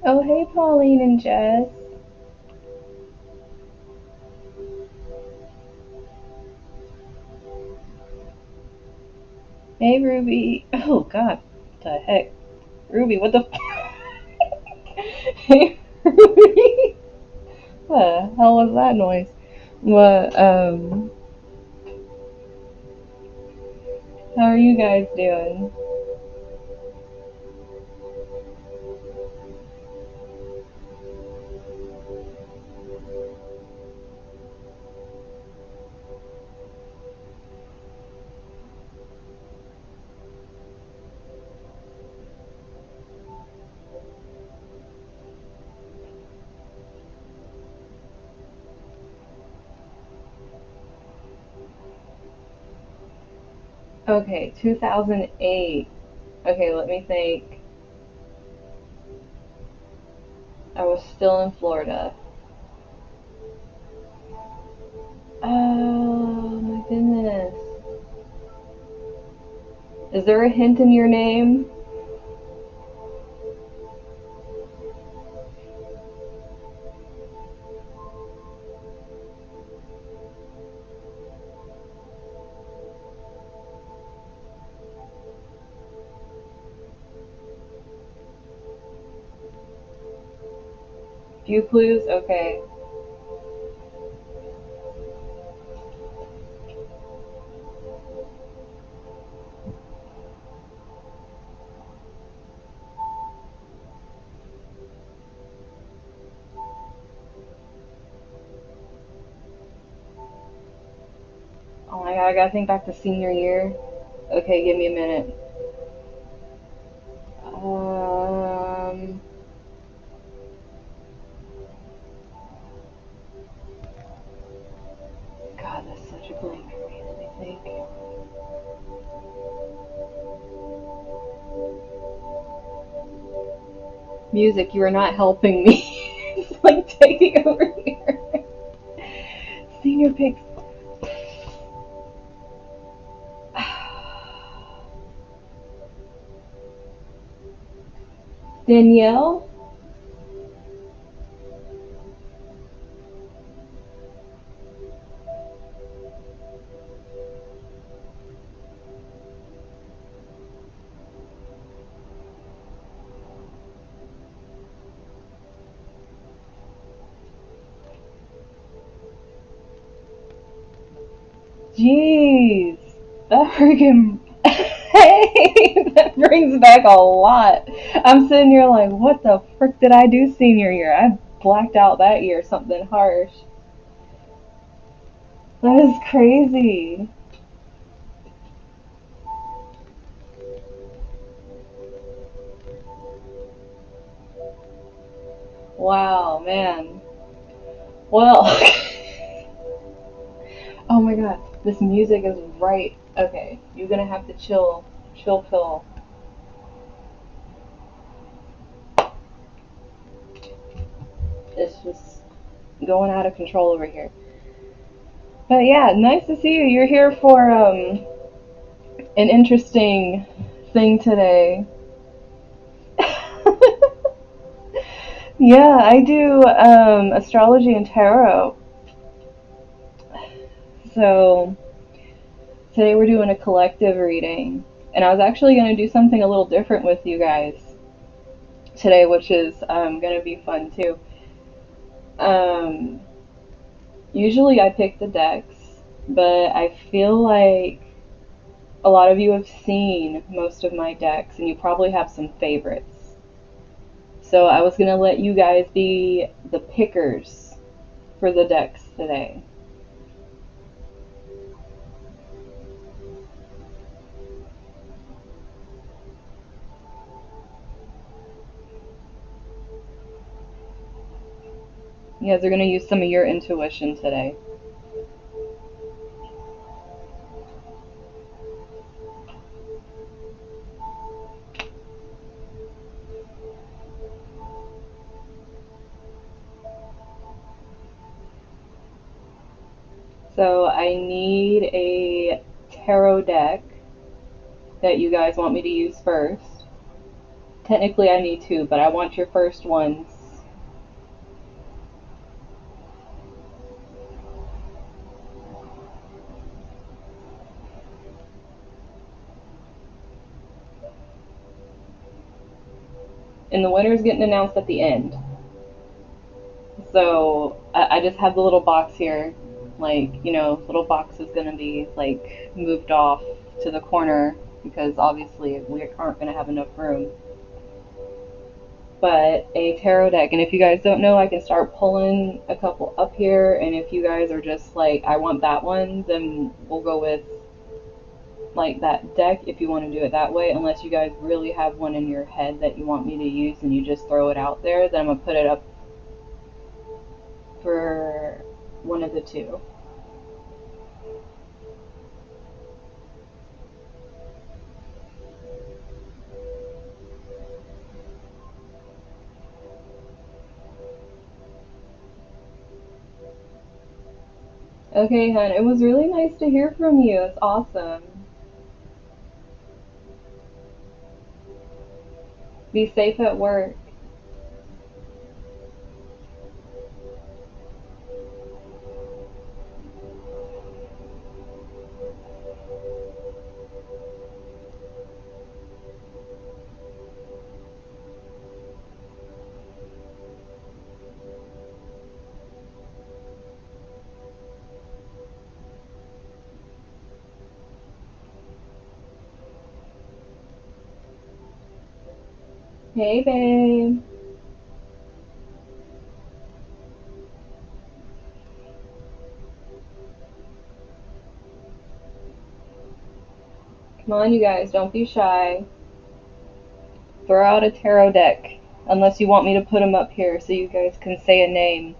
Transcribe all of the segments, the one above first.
Oh, hey, Pauline and Jess. Hey, Ruby. Oh, God. What the heck? Ruby, what the Hey, Ruby. What the hell was that noise? What, how are you guys doing? Okay, 2008. Okay, let me think. I was still in Florida. Oh, my goodness. Is there a hint in your name? Few clues? Okay. Oh my god, I gotta think back to senior year. Okay, give me a minute. Um, God, that's such a blank for me. Let me think. Music, you are not helping me. It's like taking over here. Senior pics. Danielle? Jeez. That freaking. Hey, that brings back a lot. I'm sitting here like, what the frick did I do senior year? I blacked out that year, something harsh. That is crazy. Wow, man. Well, oh my god, this music is right. Okay, you're gonna have to chill pill. It's just going out of control over here. But yeah, nice to see you. You're here for an interesting thing today. Yeah, I do astrology and tarot. So today we're doing a collective reading, and I was actually going to do something a little different with you guys today, which is going to be fun too. Um, Usually I pick the decks, but I feel like a lot of you have seen most of my decks, and you probably have some favorites. So I was going to let you guys be the pickers for the decks today. You guys are going to use some of your intuition today. So I need a tarot deck that you guys want me to use first. Technically, I need two, but I want your first ones. And the winner's getting announced at the end. So I just have the little box here. Like, little box is going to be like moved off to the corner because obviously we aren't going to have enough room. But a tarot deck, and if you guys don't know, I can start pulling a couple up here. And if you guys are just like, I want that one, then we'll go with like that deck if you want to do it that way. Unless you guys really have one in your head that you want me to use and you just throw it out there, then I'm going to put it up for one of the two. Okay, hun, it was really nice to hear from you. It's awesome. Be safe at work. Hey, babe. Come on, you guys, don't be shy. Throw out a tarot deck. Unless you want me to put them up here so you guys can say a name.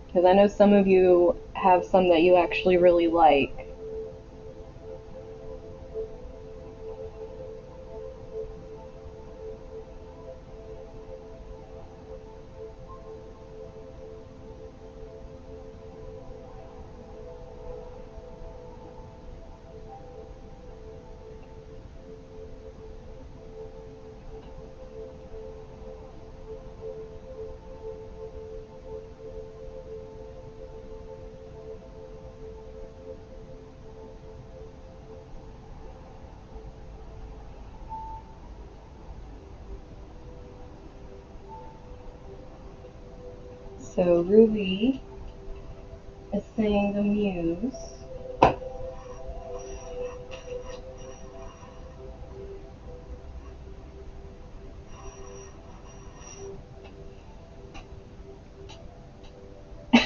Because I know some of you have some that you actually really like. So, Ruby is saying the Muse.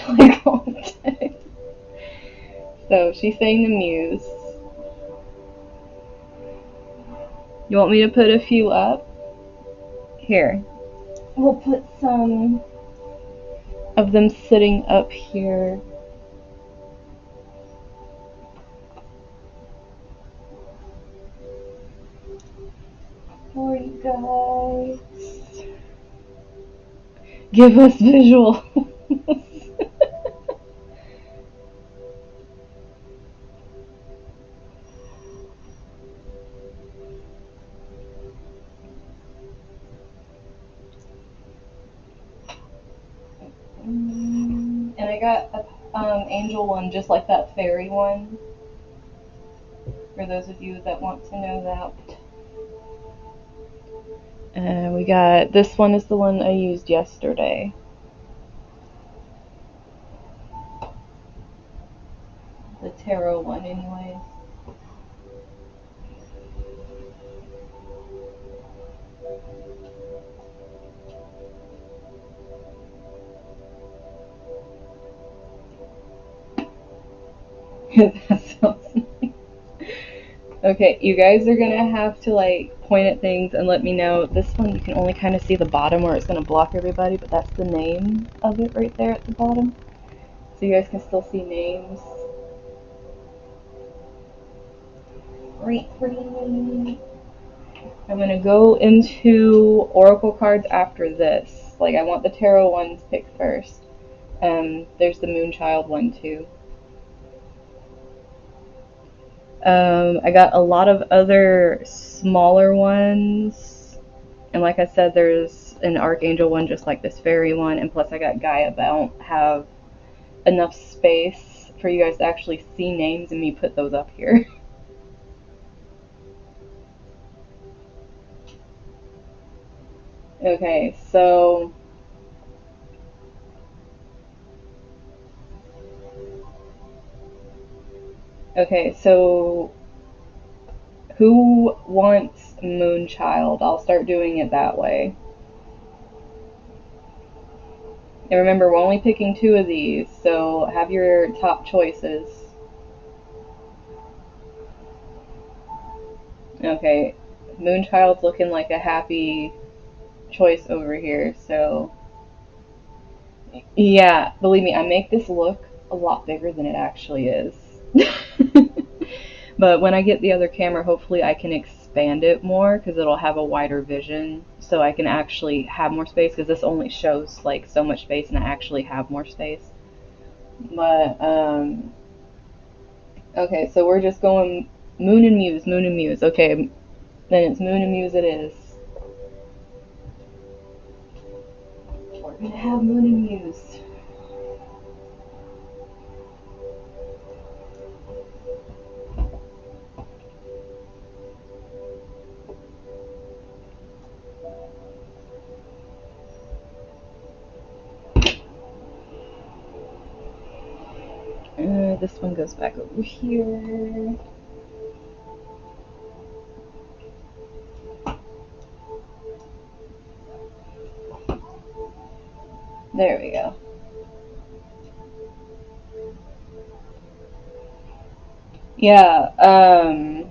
Like all day. So, she's saying the Muse. You want me to put a few up? Here. We'll put some of them sitting up here. For you guys. Give us visuals. And I got a angel one just like that fairy one. For those of you that want to know that. And we got, this one is the one I used yesterday. The tarot one anyways. That sounds nice. Okay, you guys are gonna have to like point at things and let me know. This one you can only kind of see the bottom where it's gonna block everybody, but that's the name of it right there at the bottom. So you guys can still see names. I'm gonna go into Oracle cards after this. Like I want the tarot ones picked first. There's the Moonchild one too. I got a lot of other smaller ones. And like I said, there's an archangel one just like this fairy one, and plus I got Gaia, but I don't have enough space for you guys to actually see names and me put those up here. Okay, so who wants Moonchild? I'll start doing it that way. And remember, we're only picking 2 of these, so have your top choices. Okay, Moonchild's looking like a happy choice over here, so yeah, believe me, I make this look a lot bigger than it actually is. But when I get the other camera, hopefully I can expand it more because it'll have a wider vision so I can actually have more space, because this only shows like so much space and I actually have more space. But okay, so we're just going Moon and Muse, Moon and Muse. Okay, then it's Moon and Muse it is. We're gonna have Moon and Muse. This one goes back over here. There we go. Yeah, I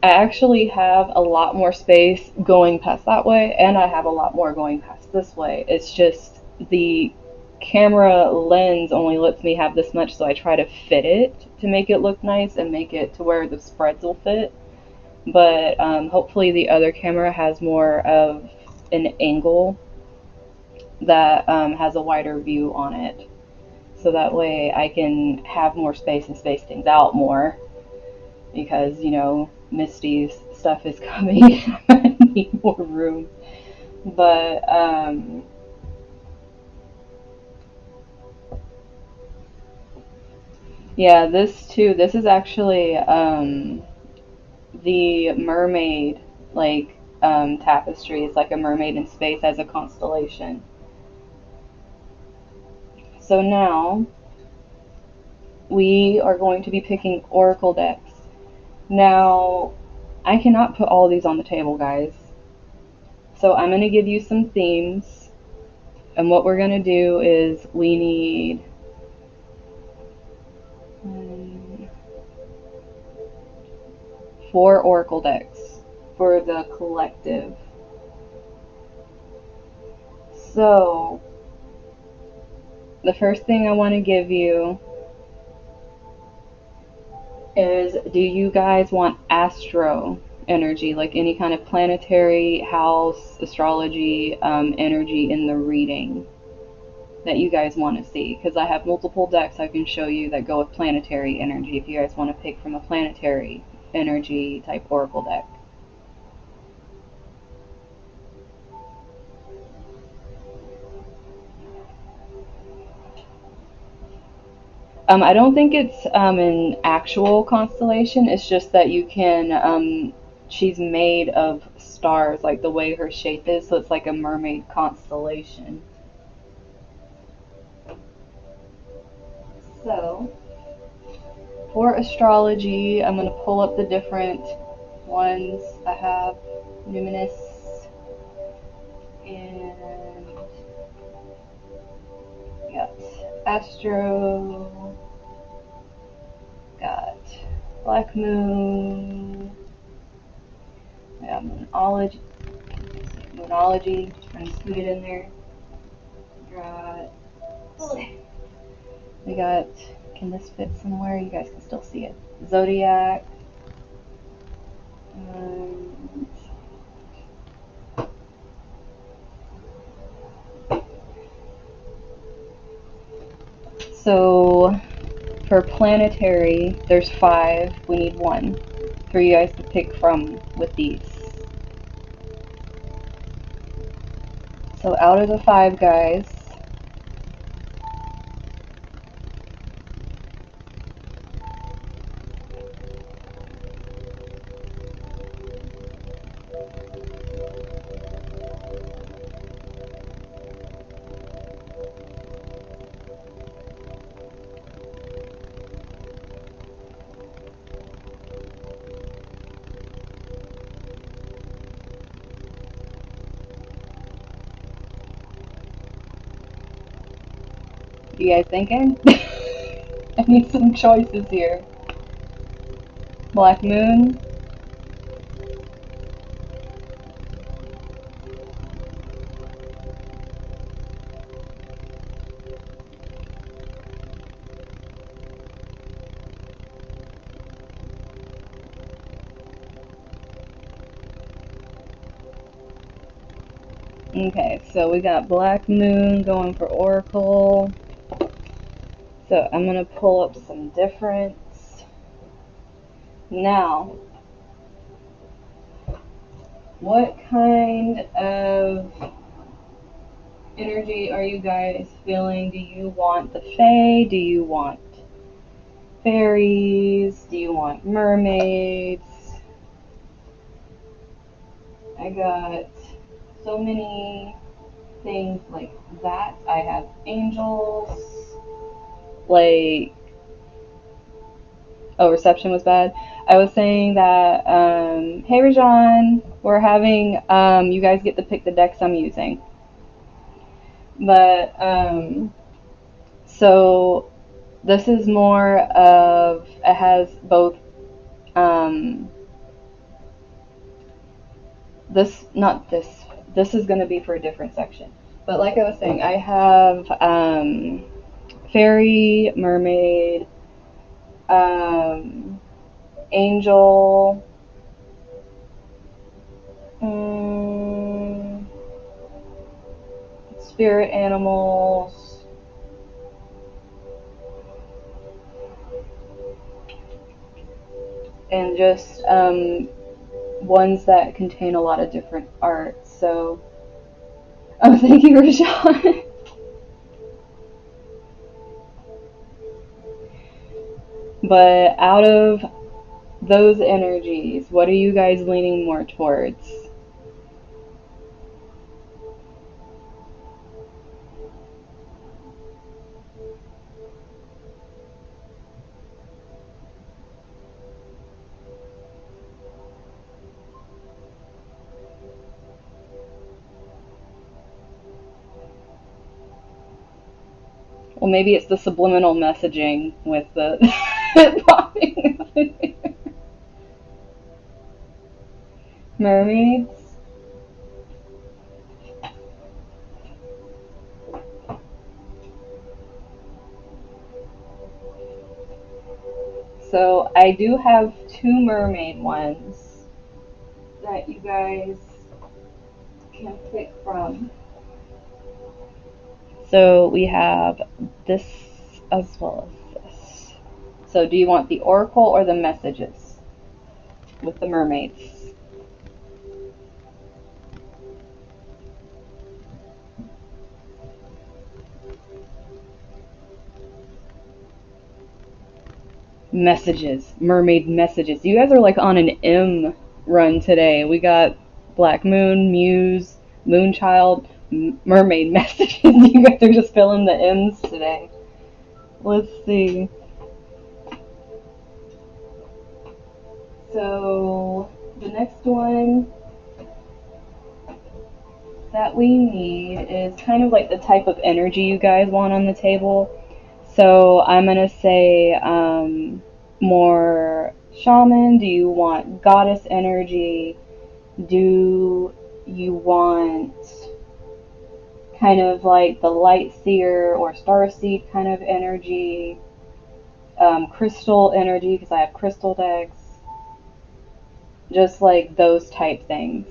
actually have a lot more space going past that way, and I have a lot more going past this way. It's just the camera lens only lets me have this much, so I try to fit it to make it look nice and make it to where the spreads will fit. But hopefully the other camera has more of an angle that has a wider view on it. So that way I can have more space and space things out more, because, you know, Misty's stuff is coming. I need more room. But, yeah, this too, this is actually the mermaid, like, tapestry. It's like a mermaid in space as a constellation. So now we are going to be picking oracle decks. Now, I cannot put all of these on the table, guys. So I'm going to give you some themes. And what we're going to do is we need 4 oracle decks for the collective. So the first thing I want to give you is, do you guys want astro energy, like any kind of planetary house astrology energy in the reading that you guys want to see? Because I have multiple decks I can show you that go with planetary energy if you guys want to pick from a planetary energy type oracle deck. I don't think it's an actual constellation. It's just that you can. She's made of stars, like the way her shape is, so it's like a mermaid constellation. So, for astrology, I'm going to pull up the different ones I have. Numinous and got Astro, got Black Moon, we got Moonology, trying to scoot it in there. We got, can this fit somewhere? You guys can still see it. Zodiac. Um, so for planetary, there's 5. We need 1 for you guys to pick from with these. So out of the five guys, you guys thinking? I need some choices here. Black Moon. Okay, so we got Black Moon going for Oracle. So I'm going to pull up some difference. Now, what kind of energy are you guys feeling? Do you want the Fae? Do you want fairies? Do you want mermaids? I got so many things like that. I have angels. Like, oh, reception was bad. I was saying that, hey Rajan, we're having, you guys get to pick the decks I'm using. But, so this is more of, it has both, um, not this, this is going to be for a different section. But like I was saying, I have, fairy, mermaid, um, angel, mm, spirit animals, and just ones that contain a lot of different art. So, oh, thank you, Rashawn. But out of those energies, what are you guys leaning more towards? Well, maybe it's the subliminal messaging with the popping. Mermaids. So I do have two mermaid ones that you guys can pick from. So we have this as well as this. So do you want the oracle or the messages with the mermaids? Messages, mermaid messages. You guys are like on an M run today. We got Black Moon, Muse, Moonchild, mermaid messages. You guys are just filling the M's today. Let's see. So the next one that we need is kind of like the type of energy you guys want on the table. So I'm gonna say more shaman. Do you want goddess energy? Do you want kind of like the light seer or star seed kind of energy? Crystal energy, because I have crystal decks. Just like those type things.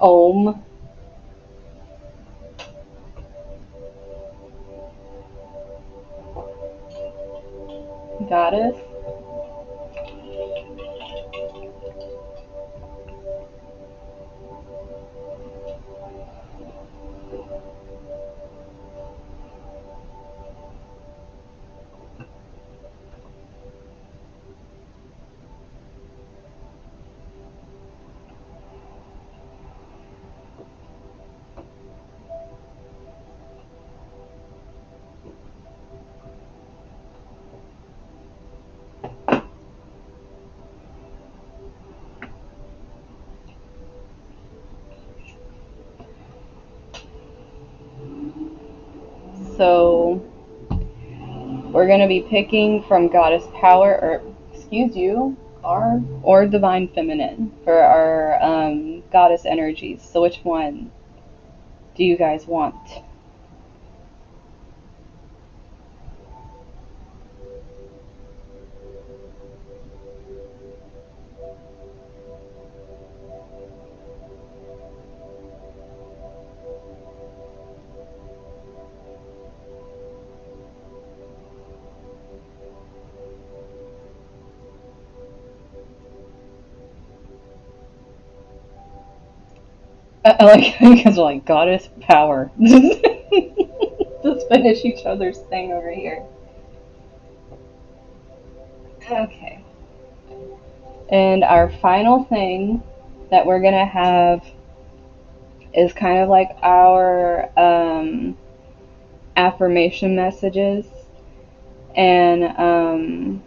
Om. So we're going to be picking from Goddess Power, or excuse you, or Divine Feminine for our Goddess energies. So which one do you guys want? I like how you guys are like Goddess Power. Just finish each other's thing over here. Okay. And our final thing that we're gonna have is kind of like our affirmation messages, and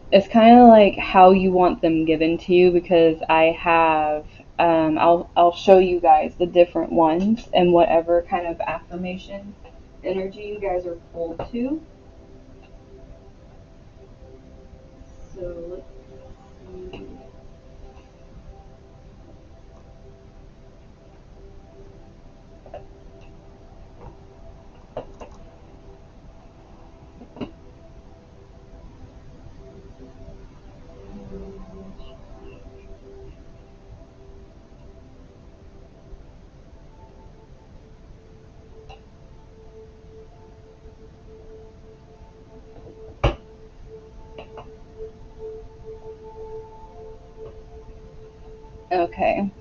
it's kind of like how you want them given to you, because I have I'll show you guys the different ones and whatever kind of affirmation energy you guys are pulled to. So let's see. Okay,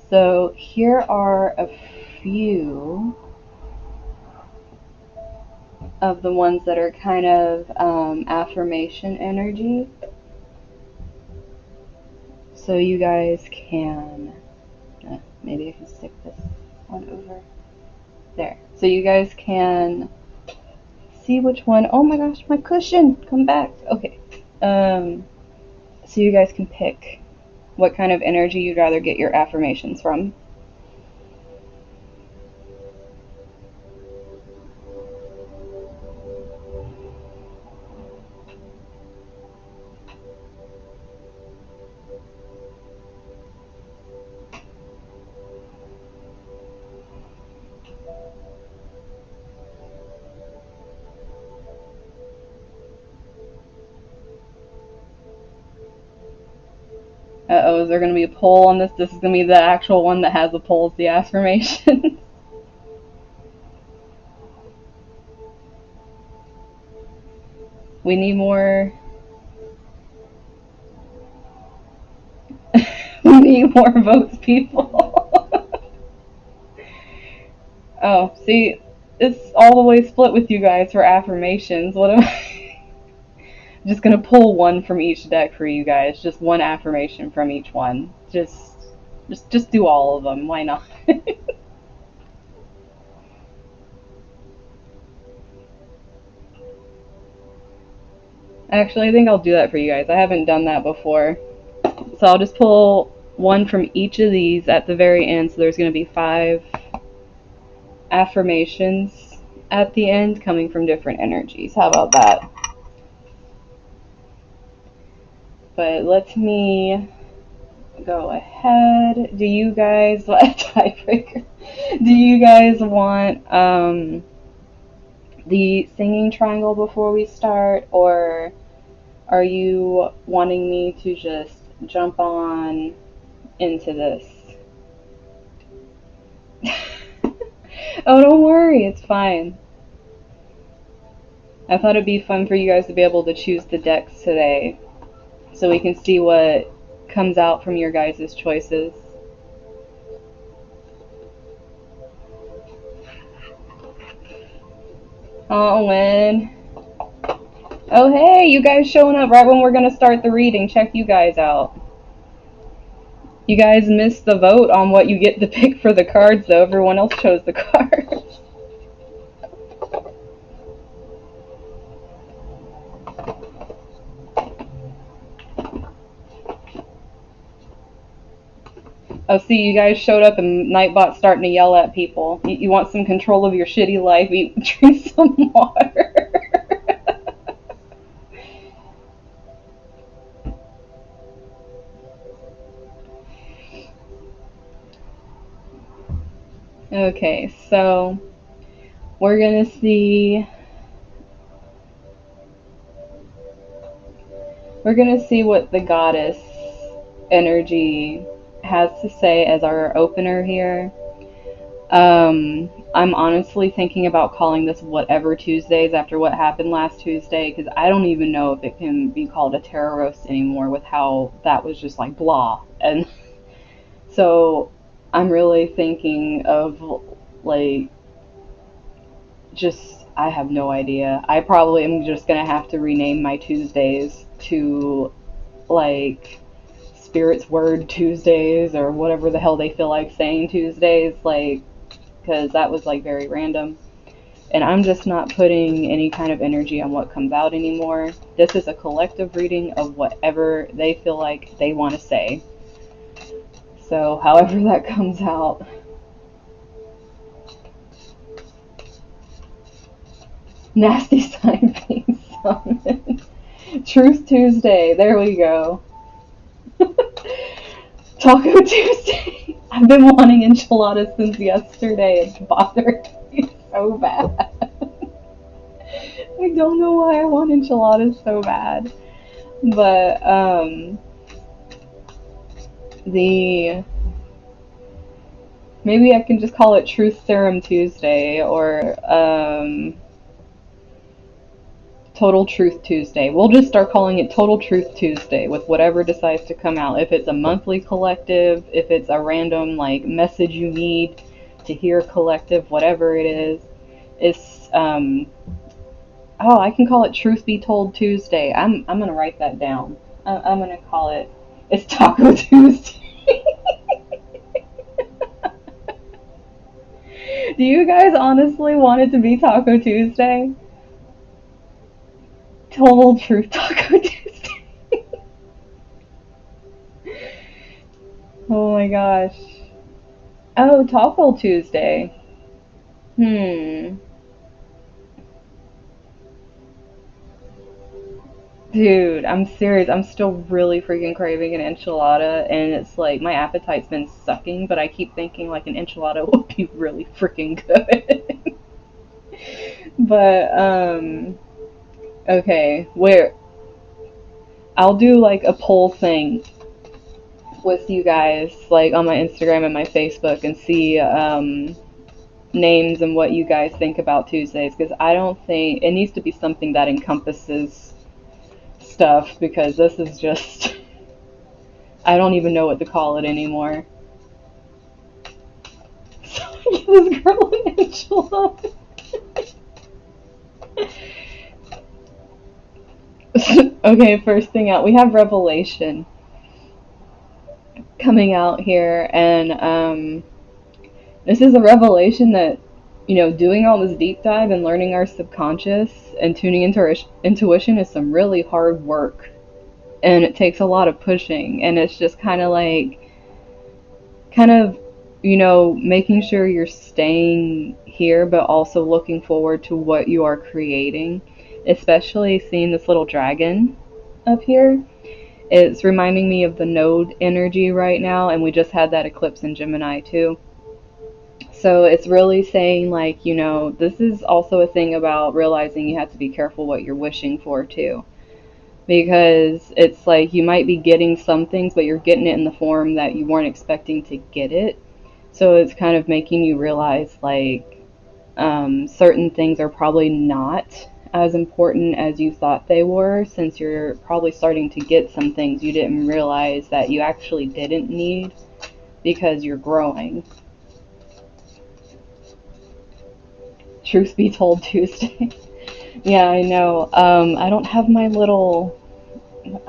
so here are a few of the ones that are kind of affirmation energy. So you guys can, maybe I can stick this one over there. So you guys can see which one. Oh my gosh, my cushion, come back. Okay. So you guys can pick what kind of energy you'd rather get your affirmations from. Uh-oh, is there going to be a poll on this? This is going to be the actual one that has the polls, the affirmation. We need more. We need more votes, people. Oh, see, it's all the way split with you guys for affirmations. What am I? Just gonna pull one from each deck for you guys. Just one affirmation from each one. Just do all of them. Why not? Actually, I think I'll do that for you guys. I haven't done that before. So I'll just pull one from each of these at the very end. So there's going to be 5 affirmations at the end coming from different energies. How about that? But let me go ahead. Do you guys tiebreaker? Do you guys want the singing triangle before we start, or are you wanting me to just jump on into this? Oh, don't worry, it's fine. I thought it'd be fun for you guys to be able to choose the decks today, so we can see what comes out from your guys' choices. Oh, Lynn. Oh, hey, you guys showing up right when we're going to start the reading. Check you guys out. You guys missed the vote on what you get to pick for the cards, though. Everyone else chose the cards. Oh, see, you guys showed up and Nightbot's starting to yell at people. You want some control of your shitty life? Eat, drink some water. Okay, so we're gonna see. We're gonna see what the goddess energy has to say as our opener here. I'm honestly thinking about calling this Whatever Tuesdays after what happened last Tuesday because I don't even know if it can be called a tarot roast anymore with how that was just like blah. And so I'm really thinking of like just I have no idea. I probably am just gonna have to rename my Tuesdays to like Spirit's Word Tuesdays or whatever the hell they feel like saying Tuesdays, like because that was like very random. And I'm just not putting any kind of energy on what comes out anymore. This is a collective reading of whatever they feel like they want to say. So, however that comes out. Nasty sign being summoned. Truth Tuesday. There we go. Taco Tuesday. I've been wanting enchiladas since yesterday. It's bothered me so bad. I don't know why I want enchiladas so bad. But the maybe I can just call it Truth Serum Tuesday or Total Truth Tuesday. We'll just start calling it Total Truth Tuesday with whatever decides to come out. If it's a monthly collective, if it's a random like message you need to hear collective, whatever it is. It's oh, I can call it Truth Be Told Tuesday. I'm gonna write that down. I'm gonna call it. It's Taco Tuesday. Do you guys honestly want it to be Taco Tuesday? Total Truth Taco Tuesday. Oh my gosh. Oh, Taco Tuesday. Hmm. Dude, I'm serious. I'm still really freaking craving an enchilada, and it's like my appetite's been sucking, but I keep thinking like an enchilada would be really freaking good. But, okay, where I'll do like a poll thing with you guys, like on my Instagram and my Facebook, and see names and what you guys think about Tuesdays, because I don't think it needs to be something that encompasses stuff, because this is just, I don't even know what to call it anymore. So, this girl an enchilada. Okay, first thing out, we have Revelation coming out here, and this is a revelation that, you know, doing all this deep dive and learning our subconscious and tuning into our intuition is some really hard work, and it takes a lot of pushing, and it's just kind of, you know, making sure you're staying here, but also looking forward to what you are creating, especially seeing this little dragon up here. It's reminding me of the node energy right now, and we just had that eclipse in Gemini too. So it's really saying, like, you know, this is also a thing about realizing you have to be careful what you're wishing for too. Because it's like you might be getting some things, but you're getting it in the form that you weren't expecting to get it. So it's kind of making you realize, like, certain things are probably not as important as you thought they were, since you're probably starting to get some things you didn't realize that you actually didn't need because you're growing. Truth be told, Tuesday. Yeah, I know. I don't have my little.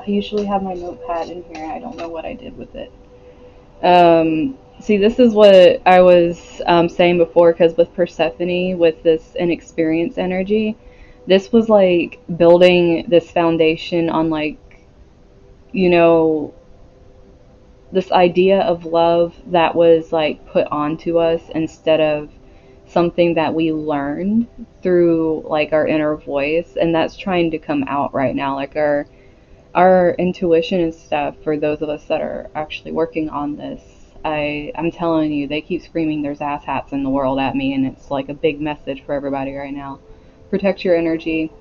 I usually have my notepad in here. I don't know what I did with it. See, this is what I was saying before, because with Persephone, with this inexperienced energy, this was like building this foundation on, like, you know, this idea of love that was like put onto us instead of something that we learned through like our inner voice, and that's trying to come out right now, like our intuition and stuff. For those of us that are actually working on this, I'm telling you, they keep screaming there's asshats in the world at me, and it's like a big message for everybody right now. Protect your energy,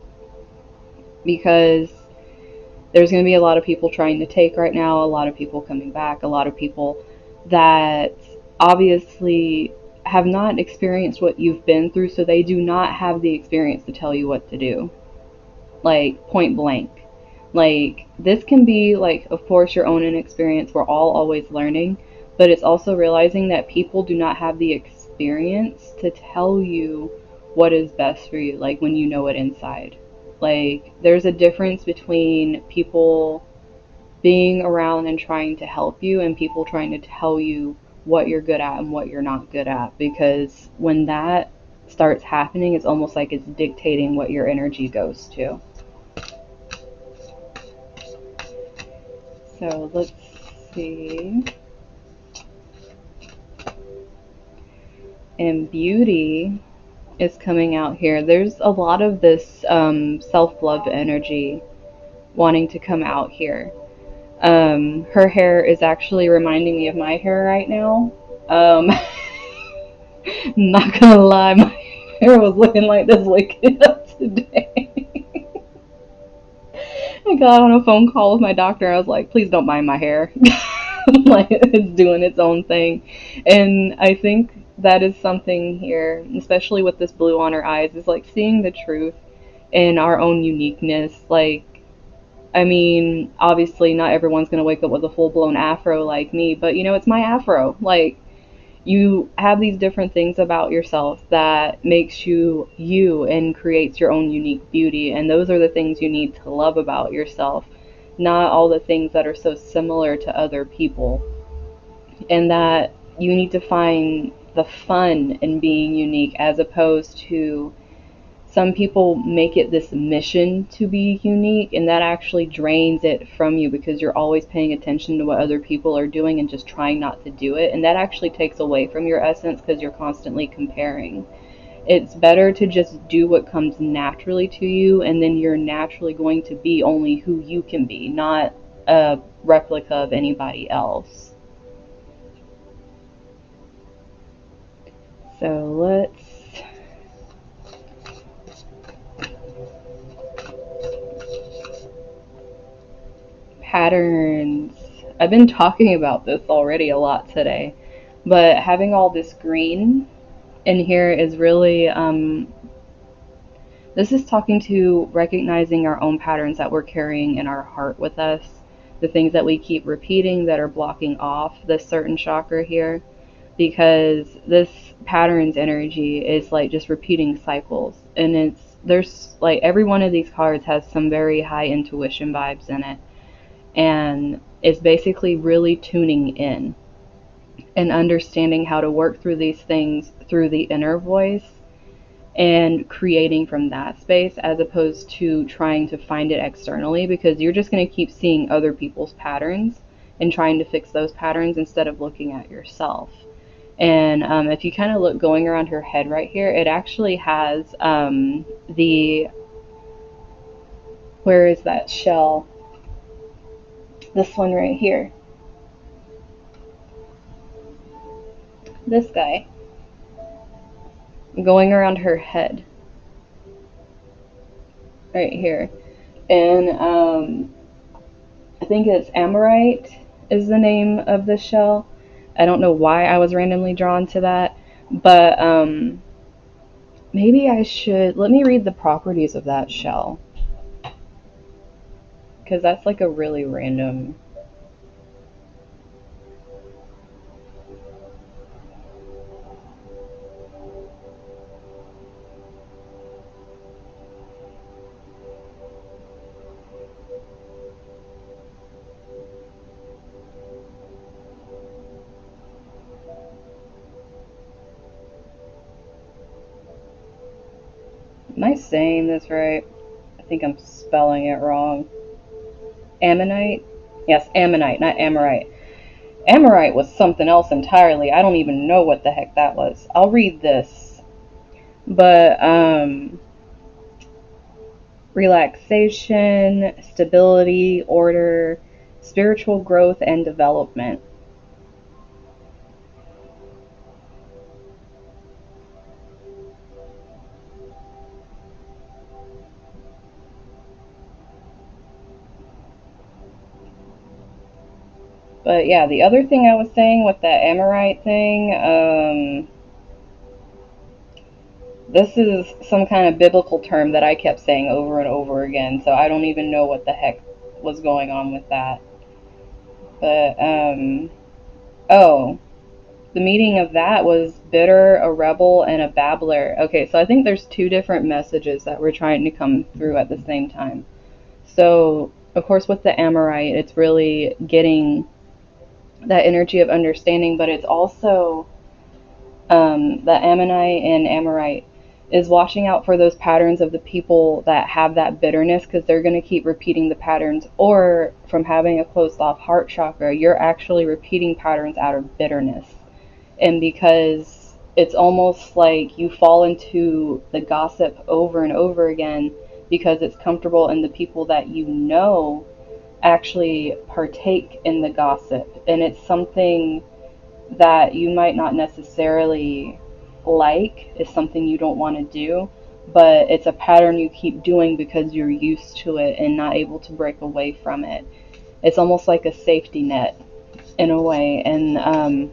because there's going to be a lot of people trying to take right now, a lot of people coming back, a lot of people that obviously have not experienced what you've been through, so they do not have the experience to tell you what to do. Like, point blank. Like, this can be, like, of course, your own inexperience. We're all always learning, but it's also realizing that people do not have the experience to tell you what is best for you, like, when you know it inside. Like, there's a difference between people being around and trying to help you and people trying to tell you what you're good at and what you're not good at. Because when that starts happening, it's almost like it's dictating what your energy goes to. So let's see. And beauty is coming out here. There's a lot of this self-love energy wanting to come out here. Her hair is actually reminding me of my hair right now. Um, not gonna lie, my hair was looking like this waking up today. I got on a phone call with my doctor. I was like, please don't mind my hair. Like, it's doing its own thing. And I think that is something here, especially with this blue on her eyes, is like seeing the truth in our own uniqueness. Like, I mean, obviously, not everyone's going to wake up with a full blown afro like me, but you know, it's my afro. Like, you have these different things about yourself that makes you you and creates your own unique beauty, and those are the things you need to love about yourself, not all the things that are so similar to other people. And that you need to find the fun in being unique, as opposed to some people make it this mission to be unique, and that actually drains it from you because you're always paying attention to what other people are doing and just trying not to do it, and that actually takes away from your essence because you're constantly comparing. It's better to just do what comes naturally to you, and then you're naturally going to be only who you can be, not a replica of anybody else. So let's patterns. I've been talking about this already a lot today, but having all this green in here is really, this is talking to recognizing our own patterns that we're carrying in our heart with us, the things that we keep repeating that are blocking off this certain chakra here, because this patterns energy is like just repeating cycles, and there's like every one of these cards has some very high intuition vibes in it, and it's basically really tuning in and understanding how to work through these things through the inner voice and creating from that space, as opposed to trying to find it externally, because you're just going to keep seeing other people's patterns and trying to fix those patterns instead of looking at yourself. And if you kind of look going around her head right here, it actually has the, where is that shell? This one right here. This guy going around her head right here. And I think it's Amorite is the name of the shell. I don't know why I was randomly drawn to that, but maybe I should let me read the properties of that shell, because that's like a really random. Am I saying this right? I think I'm spelling it wrong. Ammonite? Yes, Ammonite, not Amorite. Amorite was something else entirely. I don't even know what the heck that was. I'll read this. But relaxation, stability, order, spiritual growth, and development. But yeah, the other thing I was saying with that Amorite thing, this is some kind of biblical term that I kept saying over and over again, so I don't even know what the heck was going on with that. But, oh, the meaning of that was bitter, a rebel, and a babbler. Okay, so I think there's two different messages that we're trying to come through at the same time. So, of course, with the Amorite, it's really getting that energy of understanding, but it's also the Ammonite and Amorite is watching out for those patterns of the people that have that bitterness because they're going to keep repeating the patterns. Or from having a closed off heart chakra, you're actually repeating patterns out of bitterness. And because it's almost like you fall into the gossip over and over again because it's comfortable and the people that you know actually partake in the gossip. And it's something that you might not necessarily like, is something you don't want to do, but it's a pattern you keep doing because you're used to it and not able to break away from it. It's almost like a safety net in a way, and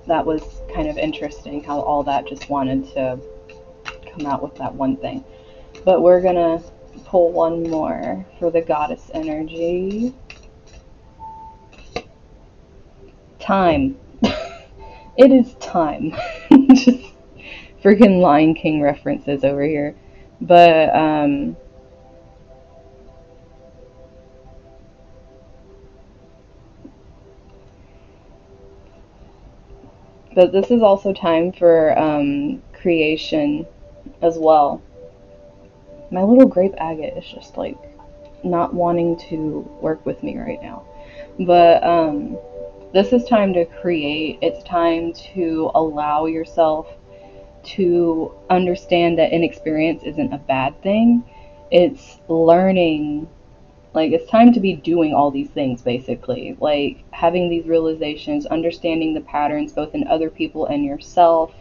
that was kind of interesting how all that just wanted to come out with that one thing. But we're gonna pull one more for the goddess energy. Time. It is time. Just freaking Lion King references over here. But this is also time for creation as well. My little grape agate is just like not wanting to work with me right now. But this is time to create. It's time to allow yourself to understand that inexperience isn't a bad thing. It's learning. Like, it's time to be doing all these things, basically. Like, having these realizations, understanding the patterns both in other people and yourself,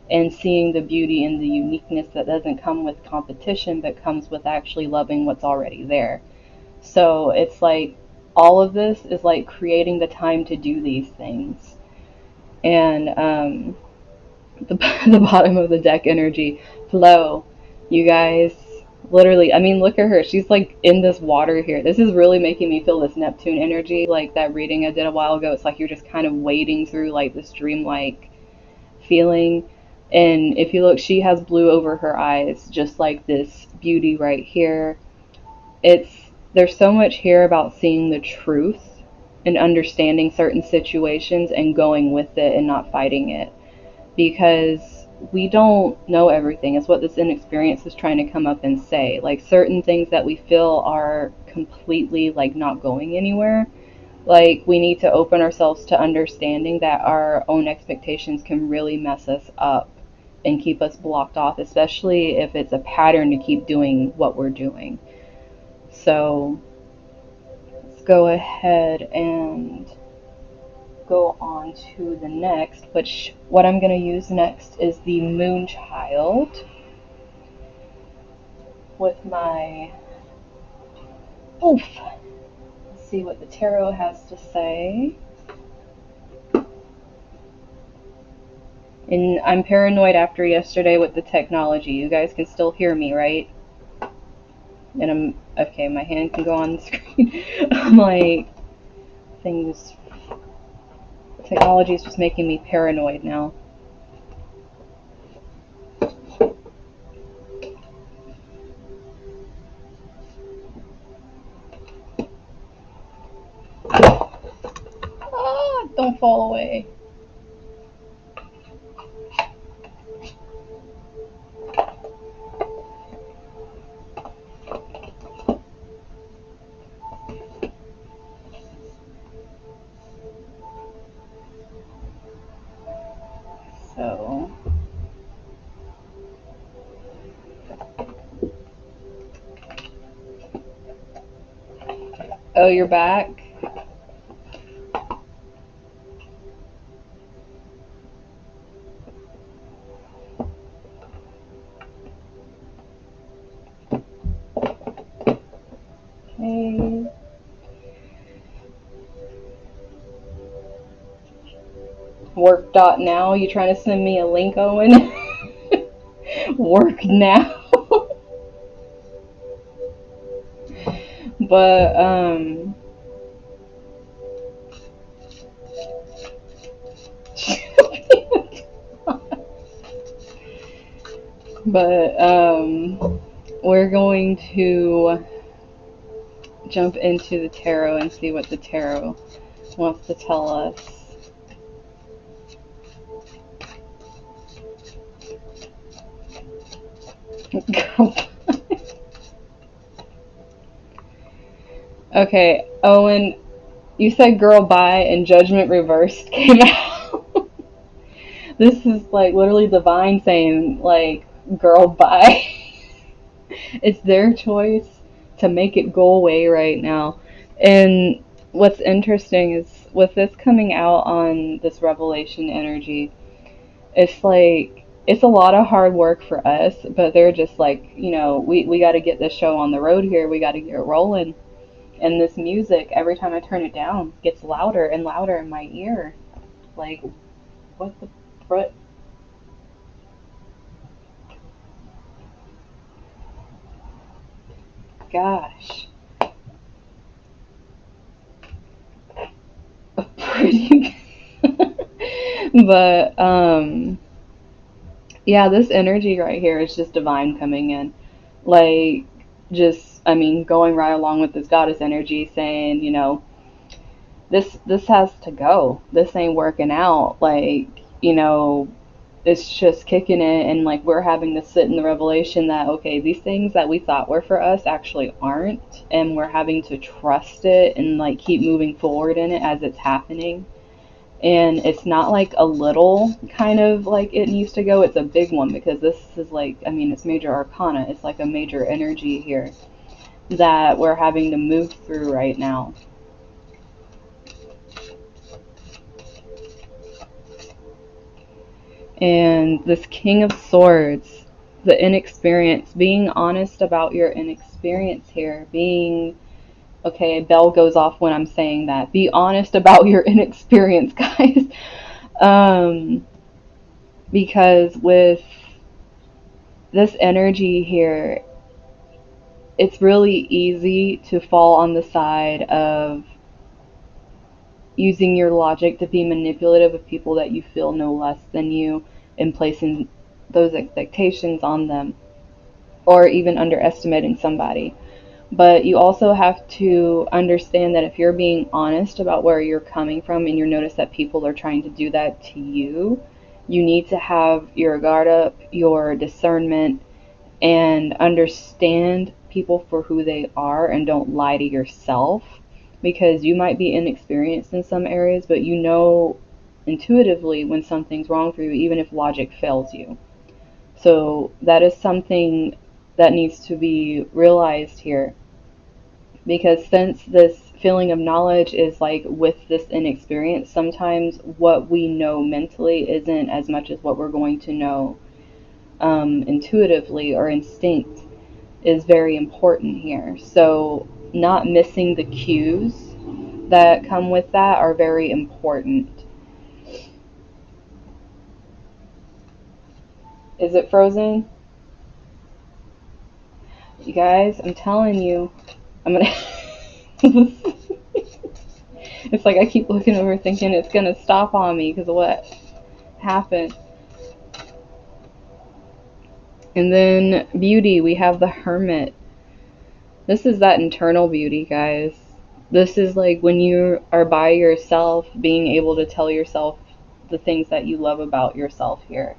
and seeing the beauty and the uniqueness that doesn't come with competition, but comes with actually loving what's already there. So, it's like all of this is like creating the time to do these things. And the, the bottom of the deck energy, flow. You guys, literally, I mean, look at her. She's like in this water here. This is really making me feel this Neptune energy, like that reading I did a while ago. It's like you're just kind of wading through like this dreamlike feeling. And if you look, she has blue over her eyes, just like this beauty right here. It's There's so much here about seeing the truth and understanding certain situations and going with it and not fighting it, because we don't know everything. It's what this inexperience is trying to come up and say. Like, certain things that we feel are completely like not going anywhere. Like, we need to open ourselves to understanding that our own expectations can really mess us up and keep us blocked off, especially if it's a pattern to keep doing what we're doing. So let's go ahead and go on to the next, which what I'm going to use next is the Moonchild with my oof. Let's see what the tarot has to say. And I'm paranoid after yesterday with the technology. You guys can still hear me, right? And I'm okay. My hand can go on the screen. I'm like, things. Technology is just making me paranoid now. Ah, don't fall away. Oh, you're back? Okay. Work dot now. You trying to send me a link, Owen? Work now. But we're going to jump into the tarot and see what the tarot wants to tell us. Okay, Owen, you said girl bye and judgment reversed came out. This is like literally divine saying like girl bye. It's their choice to make it go away right now. And what's interesting is with this coming out on this revelation energy, it's like it's a lot of hard work for us, but they're just like, we got to get this show on the road here. We got to get it rolling. And this music, every time I turn it down, gets louder and louder in my ear. Like, what the frick? Gosh. Pretty. But, yeah, this energy right here is just divine coming in. Like, just, I mean, going right along with this goddess energy, saying, this has to go. This ain't working out. Like, it's just kicking it, and like we're having to sit in the revelation that okay, these things that we thought were for us actually aren't, and we're having to trust it and like keep moving forward in it as it's happening. And it's not like a little kind of like it needs to go, it's a big one, because this is like, I mean, it's major arcana, it's like a major energy here that we're having to move through right now. And this King of Swords, the inexperience, being honest about your inexperience here, being, okay, a bell goes off when I'm saying that. Be honest about your inexperience, guys. um, because with this energy here, it's really easy to fall on the side of using your logic to be manipulative of people that you feel know less than you and placing those expectations on them, or even underestimating somebody. But you also have to understand that if you're being honest about where you're coming from and you notice that people are trying to do that to you, you need to have your guard up, your discernment, and understand people for who they are and don't lie to yourself, because you might be inexperienced in some areas, but you know intuitively when something's wrong for you, even if logic fails you. So that is something that needs to be realized here, because since this feeling of knowledge is like with this inexperience, sometimes what we know mentally isn't as much as what we're going to know intuitively or instinct is very important here. So not missing the cues that come with that are very important. Is it frozen? You guys, I'm telling you, I'm gonna. It's like I keep looking over thinking it's gonna stop on me because of what happened. And then beauty, we have the hermit. This is that internal beauty, guys. This is like when you are by yourself, being able to tell yourself the things that you love about yourself here.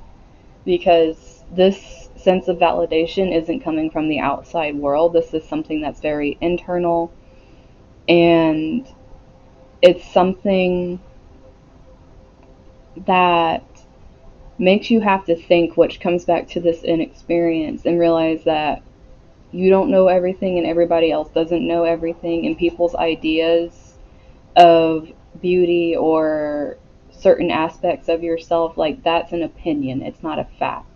Because this sense of validation isn't coming from the outside world. This is something that's very internal, and it's something that makes you have to think, which comes back to this inexperience, and realize that you don't know everything and everybody else doesn't know everything, and people's ideas of beauty or certain aspects of yourself, like that's an opinion, it's not a fact.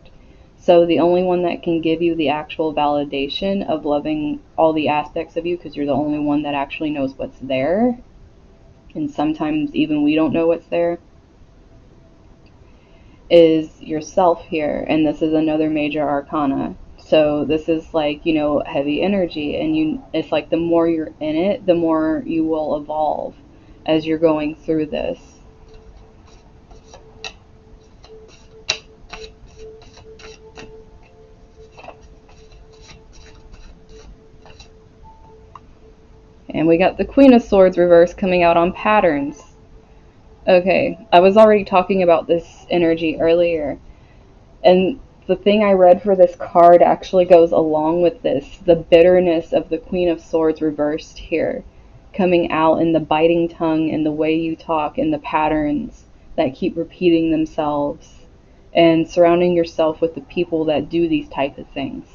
So the only one that can give you the actual validation of loving all the aspects of you, because you're the only one that actually knows what's there, and sometimes even we don't know what's there, is yourself here. And this is another major arcana. So this is like, heavy energy, and it's like the more you're in it, the more you will evolve as you're going through this. And we got the Queen of Swords reverse coming out on patterns. Okay, I was already talking about this energy earlier. And the thing I read for this card actually goes along with this. The bitterness of the Queen of Swords reversed here, coming out in the biting tongue and the way you talk and the patterns that keep repeating themselves, and surrounding yourself with the people that do these type of things.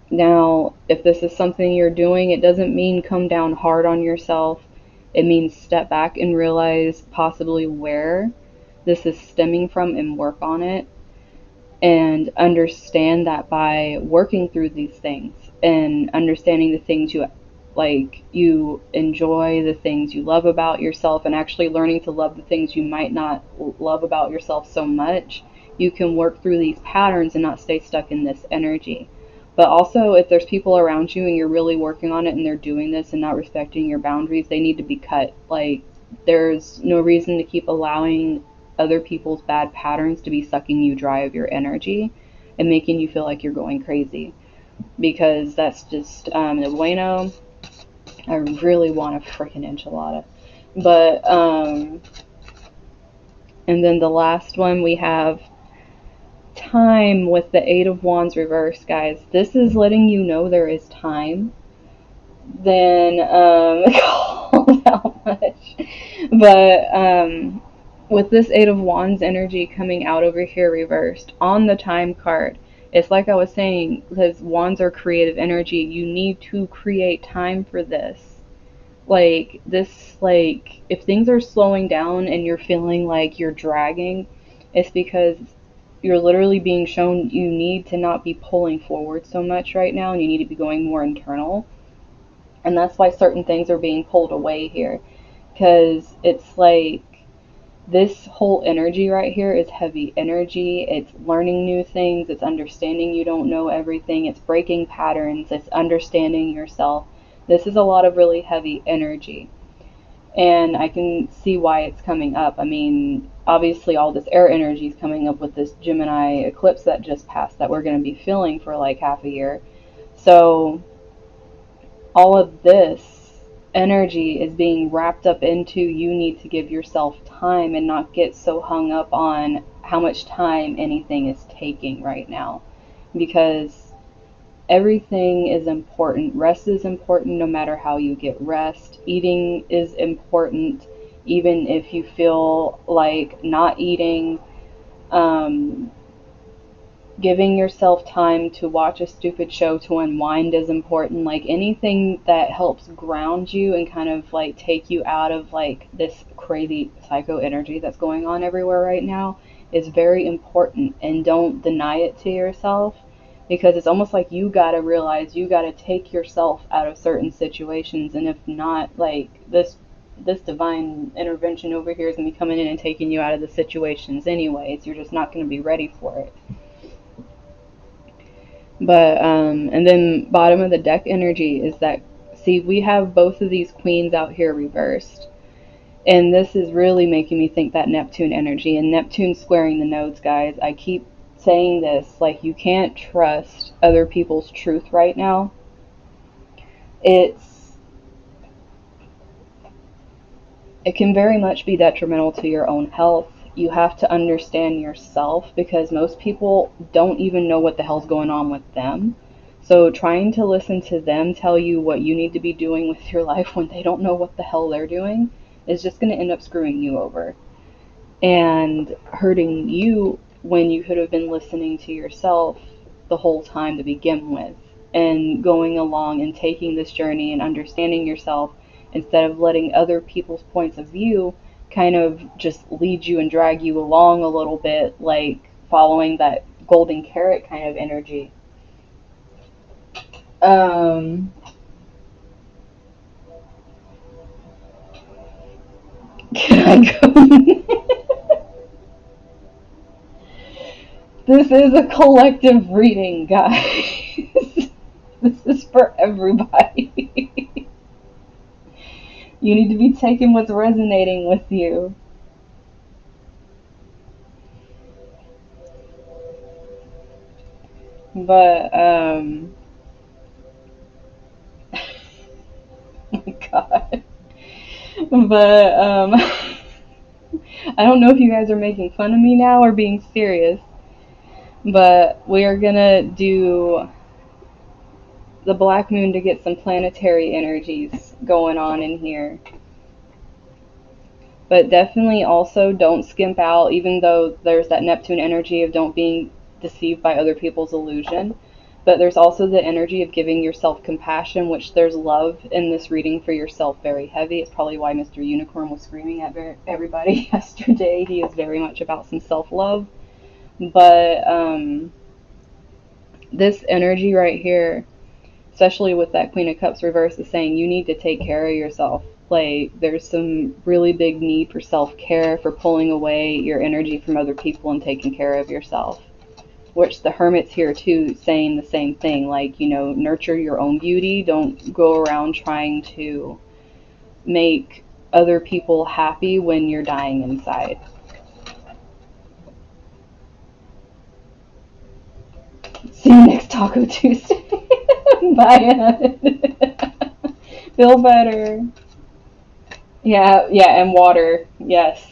Now, if this is something you're doing, it doesn't mean come down hard on yourself. It means step back and realize possibly where this is stemming from and work on it, and understand that by working through these things and understanding the things you enjoy, the things you love about yourself, and actually learning to love the things you might not love about yourself so much, you can work through these patterns and not stay stuck in this energy. But also, if there's people around you and you're really working on it and they're doing this and not respecting your boundaries, they need to be cut. Like, there's no reason to keep allowing other people's bad patterns to be sucking you dry of your energy and making you feel like you're going crazy, because that's just no bueno. I really want a freaking enchilada. But and then the last one, we have time with the Eight of Wands reverse, guys. This is letting you know there is time. Then how much, but with this Eight of Wands energy coming out over here reversed on the time card, it's like I was saying, because wands are creative energy, you need to create time for this. Like if things are slowing down and you're feeling like you're dragging, it's because you're literally being shown you need to not be pulling forward so much right now, and you need to be going more internal. And that's why certain things are being pulled away here, because it's like this whole energy right here is heavy energy. It's learning new things, it's understanding you don't know everything, it's breaking patterns, it's understanding yourself. This is a lot of really heavy energy, and I can see why it's coming up. I mean, obviously all this air energy is coming up with this Gemini eclipse that just passed that we're going to be feeling for like half a year. So all of this energy is being wrapped up into, you need to give yourself time and not get so hung up on how much time anything is taking right now, because everything is important. Rest is important no matter how you get rest. Eating is important even if you feel like not eating. Giving yourself time to watch a stupid show to unwind is important. Like anything that helps ground you and kind of like take you out of like this crazy psycho energy that's going on everywhere right now is very important. And don't deny it to yourself, because it's almost like you gotta realize you gotta take yourself out of certain situations. And if not, like this divine intervention over here is gonna be coming in and taking you out of the situations anyways. You're just not gonna be ready for it. But and then bottom of the deck energy is that, see, we have both of these queens out here reversed. And this is really making me think that Neptune energy, and Neptune squaring the nodes, guys. I keep saying this, like, you can't trust other people's truth right now. It can very much be detrimental to your own health. You have to understand yourself, because most people don't even know what the hell's going on with them. So trying to listen to them tell you what you need to be doing with your life when they don't know what the hell they're doing is just going to end up screwing you over and hurting you, when you could have been listening to yourself the whole time to begin with. and going along and taking this journey and understanding yourself instead of letting other people's points of view kind of just lead you and drag you along a little bit, like following that golden carrot kind of energy. Um, can I go? This is a collective reading, guys. This is for everybody. You need to be taking what's resonating with you. But, oh my god. But, I don't know if you guys are making fun of me now or being serious, but we are gonna do the black moon to get some planetary energies going on in here. But definitely also don't skimp out, even though there's that Neptune energy of don't being deceived by other people's illusion. But there's also the energy of giving yourself compassion, which there's love in this reading for yourself very heavy. It's probably why Mr. Unicorn was screaming at everybody yesterday. He is very much about some self-love. But this energy right here, especially with that Queen of Cups reverse, is saying you need to take care of yourself. Like, there's some really big need for self-care, for pulling away your energy from other people and taking care of yourself. Which the Hermit's here too, saying the same thing. Like, nurture your own beauty. Don't go around trying to make other people happy when you're dying inside. See you next Taco Tuesday. Bye. Feel better. Yeah, yeah, and water. Yes.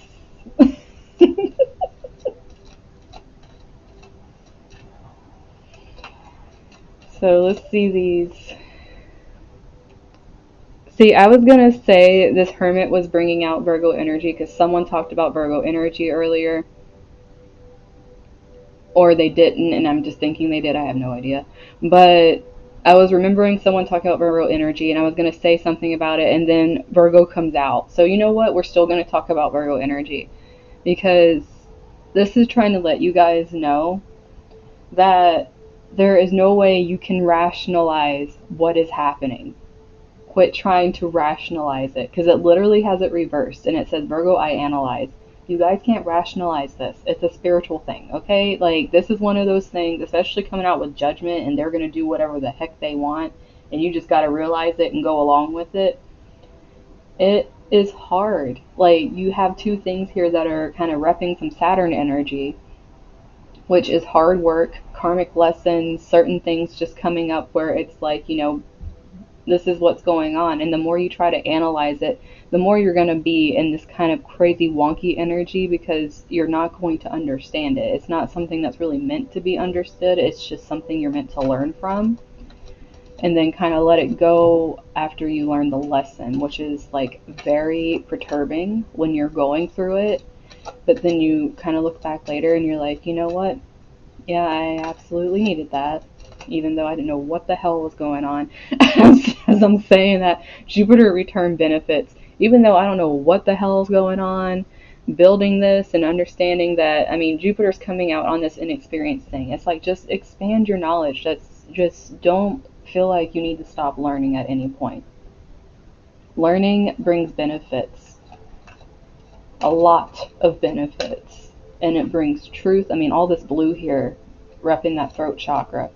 So let's see these. See, I was gonna say this Hermit was bringing out Virgo energy because someone talked about Virgo energy earlier, or they didn't, and I'm just thinking they did. I have no idea. But I was remembering someone talking about Virgo energy, and I was gonna say something about it, and then Virgo comes out. So you know what? We're still gonna talk about Virgo energy because this is trying to let you guys know that there is no way you can rationalize what is happening. Quit trying to rationalize it because it literally has it reversed and it says, Virgo, I analyze. You guys can't rationalize this. It's a spiritual thing, okay? Like, this is one of those things, especially coming out with judgment and they're going to do whatever the heck they want and you just got to realize it and go along with it. It is hard. Like, you have two things here that are kind of repping some Saturn energy, which is hard work, karmic lessons, certain things just coming up where it's like, this is what's going on. And the more you try to analyze it, the more you're going to be in this kind of crazy wonky energy because you're not going to understand it. It's not something that's really meant to be understood. It's just something you're meant to learn from. And then kind of let it go after you learn the lesson, which is like very perturbing when you're going through it. But then you kind of look back later and you're like, you know what? Yeah, I absolutely needed that, even though I didn't know what the hell was going on. As I'm saying that, Jupiter return benefits, even though I don't know what the hell is going on, building this and understanding that, I mean, Jupiter's coming out on this inexperienced thing. It's like, just expand your knowledge. Just don't feel like you need to stop learning at any point. Learning brings benefits, a lot of benefits, and it brings truth. I mean, all this blue here, repping that throat chakra,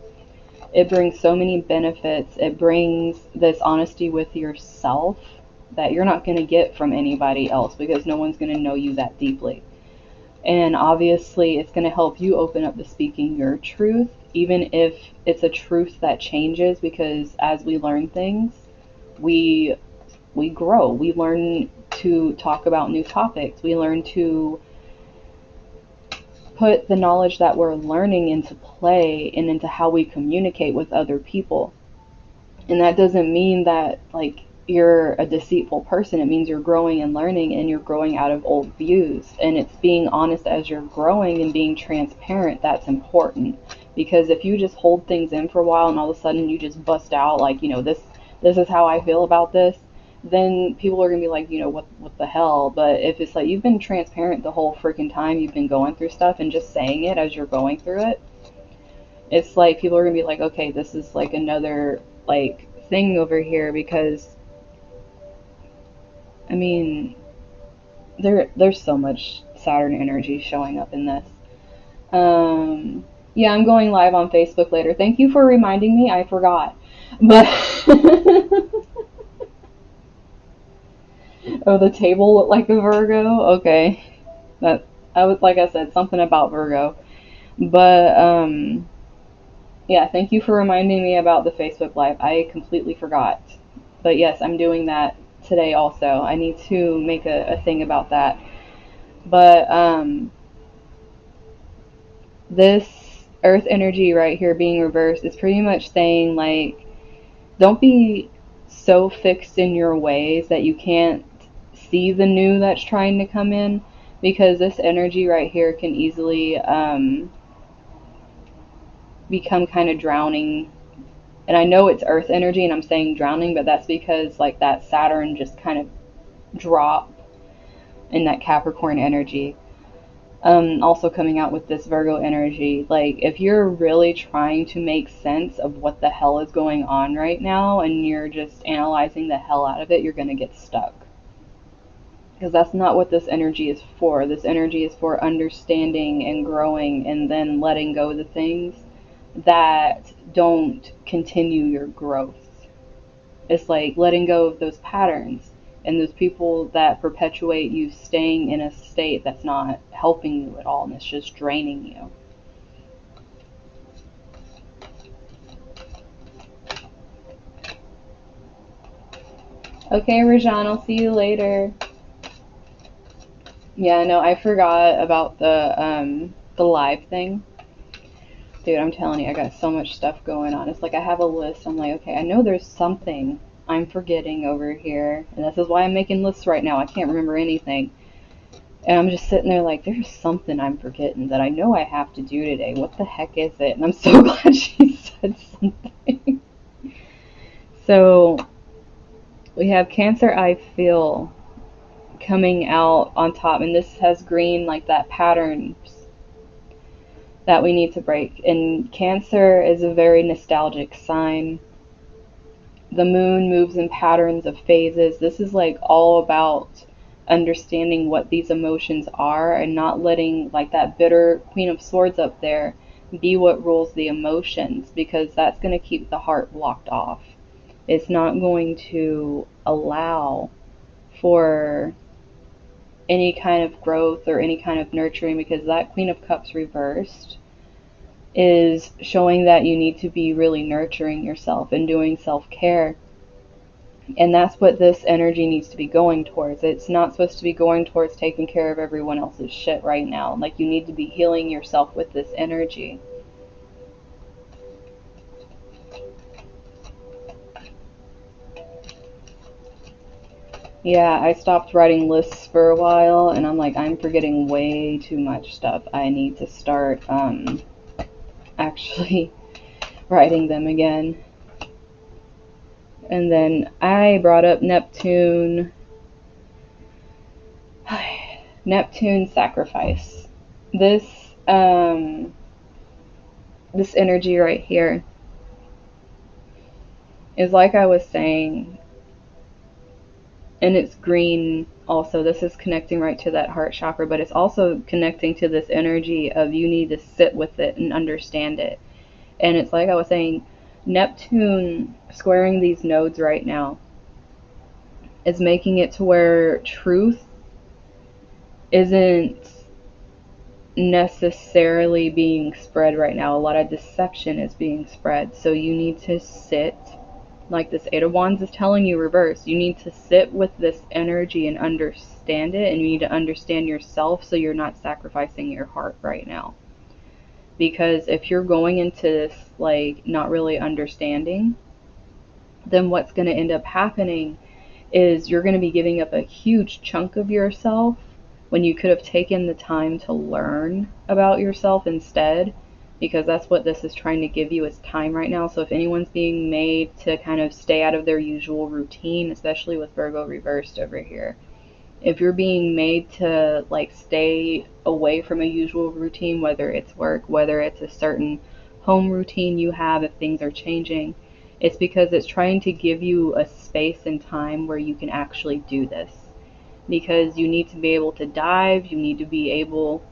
it brings so many benefits. It brings this honesty with yourself that you're not going to get from anybody else because no one's going to know you that deeply. And obviously, it's going to help you open up to speaking your truth, even if it's a truth that changes, because as we learn things, we grow. We learn to talk about new topics. We learn to put the knowledge that we're learning into play and into how we communicate with other people. And that doesn't mean that like you're a deceitful person. It means you're growing and learning, and you're growing out of old views, and it's being honest as you're growing and being transparent. That's important, Because if you just hold things in for a while and all of a sudden you just bust out like, this is how I feel about this, then people are gonna be like, what the hell? But if it's like you've been transparent the whole freaking time you've been going through stuff and just saying it as you're going through it, it's like people are gonna be like, okay, this is like another like thing over here because I mean there's so much Saturn energy showing up in this. Yeah, I'm going live on Facebook later. Thank you for reminding me. I forgot. But oh, the table looked like a Virgo. Okay, that I was like I said something about Virgo. But yeah, thank you for reminding me about the Facebook live. I completely forgot. But yes, I'm doing that today also. I need to make a thing about that. But this earth energy right here being reversed is pretty much saying like don't be so fixed in your ways that you can't see the new that's trying to come in, because this energy right here can easily become kind of drowning. And I know it's earth energy and I'm saying drowning, but that's because like that Saturn just kind of dropped in that Capricorn energy. Also coming out with this Virgo energy. Like, if you're really trying to make sense of what the hell is going on right now and you're just analyzing the hell out of it, you're going to get stuck. Because that's not what this energy is for. This energy is for understanding and growing and then letting go of the things that don't continue your growth. It's like letting go of those patterns and those people that perpetuate you staying in a state that's not helping you at all and it's just draining you. Okay, Rajan, I'll see you later. Yeah, no, I forgot about the live thing. Dude, I'm telling you, I got so much stuff going on. It's like I have a list. I'm like, okay, I know there's something I'm forgetting over here. And this is why I'm making lists right now. I can't remember anything. And I'm just sitting there like, there's something I'm forgetting that I know I have to do today. What the heck is it? And I'm so glad she said something. So we have Cancer, I feel, coming out on top. And this has green, like that patterns that we need to break. And Cancer is a very nostalgic sign. The moon moves in patterns of phases. This is like all about understanding what these emotions are and not letting like that bitter Queen of Swords up there be what rules the emotions, because that's going to keep the heart blocked off. It's not going to allow for any kind of growth or any kind of nurturing, because that Queen of Cups reversed is showing that you need to be really nurturing yourself and doing self-care. And that's what this energy needs to be going towards. It's not supposed to be going towards taking care of everyone else's shit right now. Like, you need to be healing yourself with this energy. Yeah, I stopped writing lists for a while, and I'm like, I'm forgetting way too much stuff. I need to start actually writing them again. And then I brought up Neptune. Neptune sacrifice. This this energy right here is like I was saying, and it's green also. This is connecting right to that heart chakra, but it's also connecting to this energy of you need to sit with it and understand it. And it's like I was saying, Neptune squaring these nodes right now is making it to where truth isn't necessarily being spread right now. A lot of deception is being spread. So you need to sit, like this Eight of Wands is telling you reverse. You need to sit with this energy and understand it, and you need to understand yourself so you're not sacrificing your heart right now. Because if you're going into this like not really understanding, then what's going to end up happening is you're going to be giving up a huge chunk of yourself when you could have taken the time to learn about yourself instead, because that's what this is trying to give you is time right now. So if anyone's being made to kind of stay out of their usual routine, especially with Virgo reversed over here, if you're being made to like stay away from a usual routine, whether it's work, whether it's a certain home routine you have, if things are changing, it's because it's trying to give you a space and time where you can actually do this. Because you need to be able to dive, you need to be able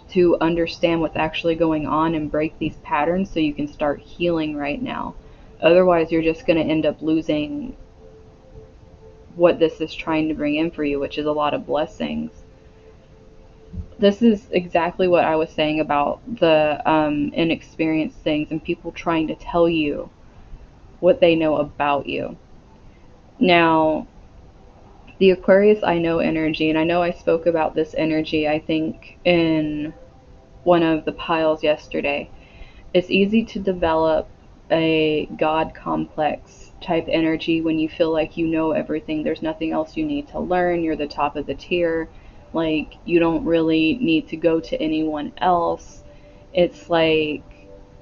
to understand what's actually going on and break these patterns so you can start healing right now. Otherwise, you're just going to end up losing what this is trying to bring in for you, which is a lot of blessings. This is exactly what I was saying about the inexperienced things and people trying to tell you what they know about you. Now, the Aquarius I know energy, and I know I spoke about this energy, I think, in one of the piles yesterday. It's easy to develop a God complex type energy when you feel like you know everything. There's nothing else you need to learn. You're the top of the tier. Like, you don't really need to go to anyone else. It's like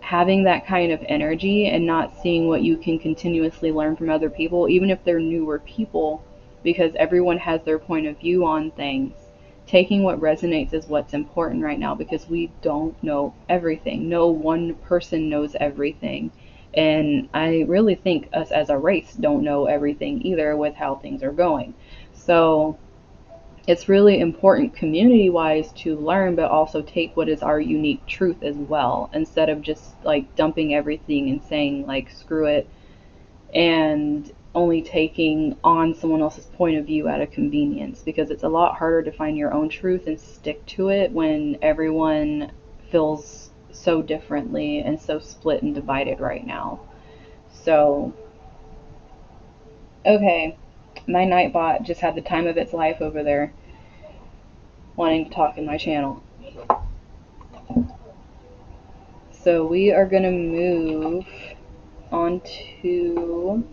having that kind of energy and not seeing what you can continuously learn from other people, even if they're newer people, because everyone has their point of view on things. Taking what resonates is what's important right now, because we don't know everything. No one person knows everything. And I really think us as a race don't know everything either with how things are going. So it's really important community wise to learn, but also take what is our unique truth as well, instead of just like dumping everything and saying like screw it, and only taking on someone else's point of view out of convenience, because it's a lot harder to find your own truth and stick to it when everyone feels so differently and so split and divided right now. So, okay, my Nightbot just had the time of its life over there wanting to talk in my channel. So we are going to move on to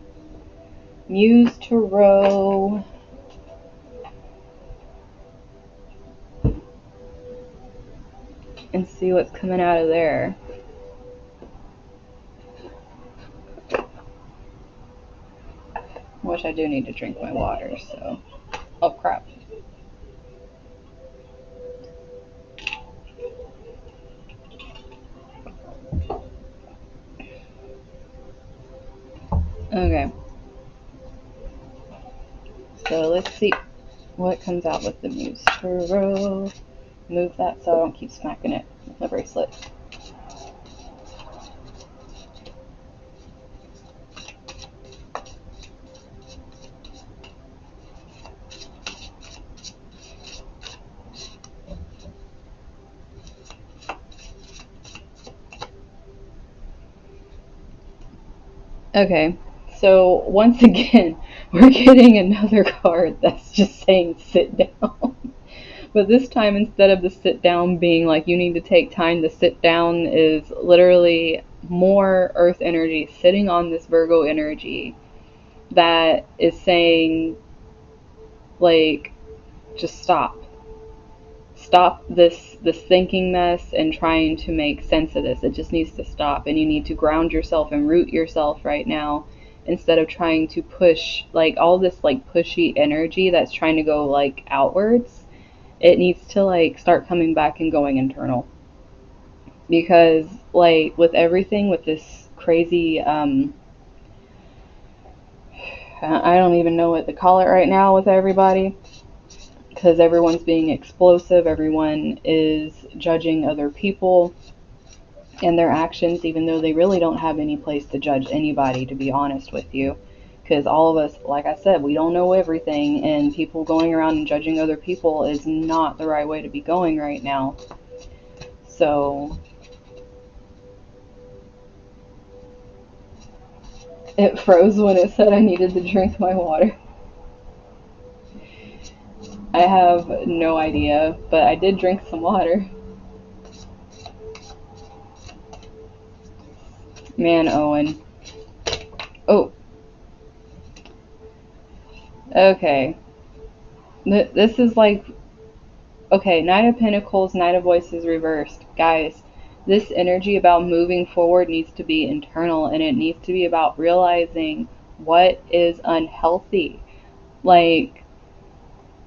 Muse Tarot. And see what's coming out of there. Which I do need to drink my water, so. Oh crap. Okay. So let's see what comes out with the Muse Tarot. Move that so I don't keep smacking it with my bracelet. Okay, so once again, we're getting another card that's just saying sit down. But this time, instead of the sit down being like you need to take time to sit down, is literally more earth energy sitting on this Virgo energy that is saying, like, just stop. Stop this thinking mess and trying to make sense of this. It just needs to stop, and you need to ground yourself and root yourself right now, instead of trying to push like all this like pushy energy that's trying to go like outwards. It needs to like start coming back and going internal, because like with everything with this crazy I don't even know what to call it right now with everybody, because everyone's being explosive, everyone is judging other people and their actions, even though they really don't have any place to judge anybody, to be honest with you. Because all of us, like I said, we don't know everything, and people going around and judging other people is not the right way to be going right now. So, it froze when it said I needed to drink my water. I have no idea, but I did drink some water. Man, Owen. Oh, okay. This is like, okay, Knight of Pentacles, Knight of Voices reversed. Guys, This energy about moving forward needs to be internal, and it needs to be about realizing what is unhealthy. Like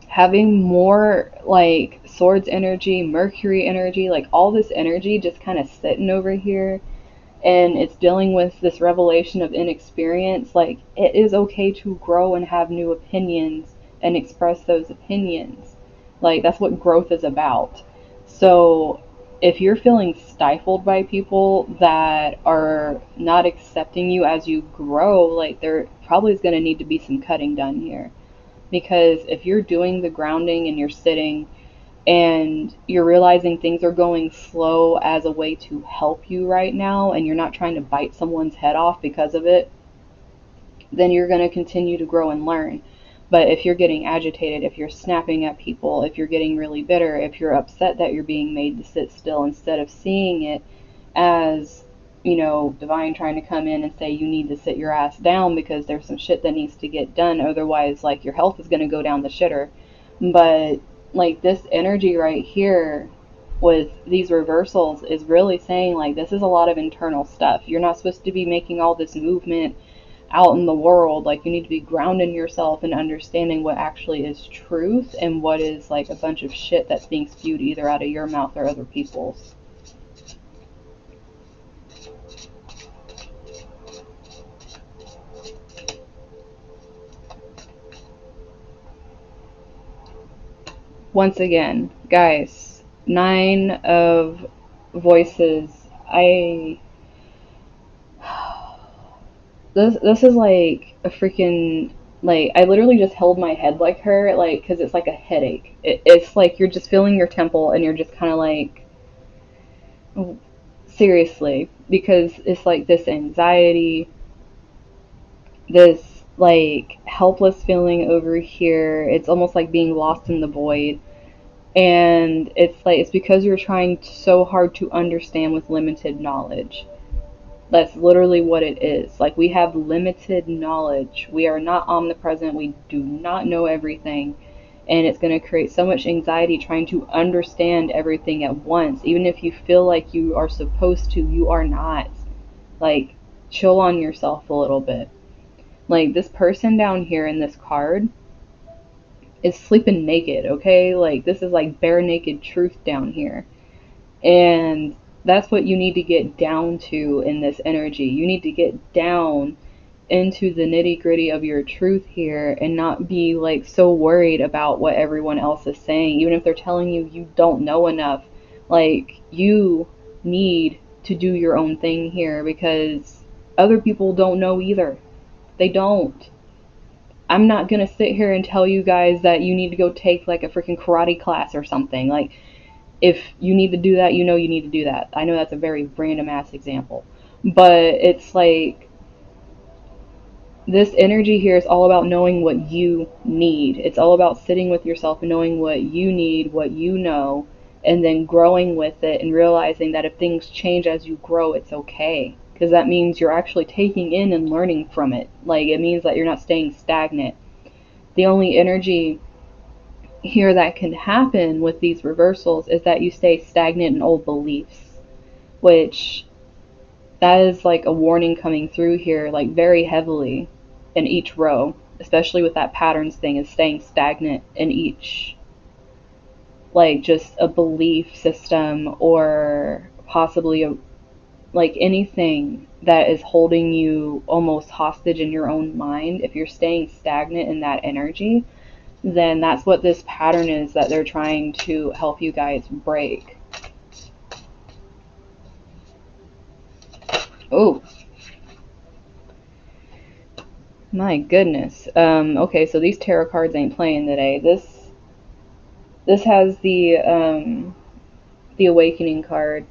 having more like swords energy, Mercury energy, like all this energy just kind of sitting over here, and it's dealing with this revelation of inexperience. Like it is okay to grow and have new opinions and express those opinions. Like that's what growth is about. So if you're feeling stifled by people that are not accepting you as you grow, like there probably is going to need to be some cutting done here. Because if you're doing the grounding and you're sitting and you're realizing things are going slow as a way to help you right now, and you're not trying to bite someone's head off because of it, then you're going to continue to grow and learn. But if you're getting agitated, if you're snapping at people, if you're getting really bitter, if you're upset that you're being made to sit still instead of seeing it as, you know, divine trying to come in and say you need to sit your ass down because there's some shit that needs to get done, otherwise like your health is going to go down the shitter. But like this energy right here with these reversals is really saying like this is a lot of internal stuff. You're not supposed to be making all this movement out in the world. Like you need to be grounding yourself and understanding what actually is truth and what is like a bunch of shit that's being spewed either out of your mouth or other people's. Once again, guys, 9 of voices. I this is like a freaking, like I literally just held my head like her, like because it's like a headache. It's like you're just feeling your temple and you're just kind of like, seriously, because it's like this anxiety, this like helpless feeling over here. It's almost like being lost in the void. And it's like it's because you're trying so hard to understand with limited knowledge. That's literally what it is. Like we have limited knowledge. We are not omnipresent. We do not know everything. And it's going to create so much anxiety trying to understand everything at once. Even if you feel like you are supposed to, you are not. Like, chill on yourself a little bit. Like, this person down here in this card is sleeping naked, okay? Like, this is like bare naked truth down here. And that's what you need to get down to in this energy. You need to get down into the nitty gritty of your truth here and not be like so worried about what everyone else is saying, even if they're telling you you don't know enough. Like, you need to do your own thing here because other people don't know either. They don't. I'm not gonna sit here and tell you guys that you need to go take like a freaking karate class or something. Like, if you need to do that, you know you need to do that. I know that's a very random ass example. But it's like this energy here is all about knowing what you need. It's all about sitting with yourself and knowing what you need, what you know, and then growing with it and realizing that if things change as you grow, it's okay. Because that means you're actually taking in and learning from it. Like, it means that you're not staying stagnant. The only energy here that can happen with these reversals is that you stay stagnant in old beliefs, which that is like a warning coming through here, like very heavily in each row, especially with that patterns thing, is staying stagnant in each, like just a belief system or possibly like anything that is holding you almost hostage in your own mind. If you're staying stagnant in that energy, then that's what this pattern is that they're trying to help you guys break. Oh, my goodness. Okay, so these tarot cards ain't playing today. This has the awakening card,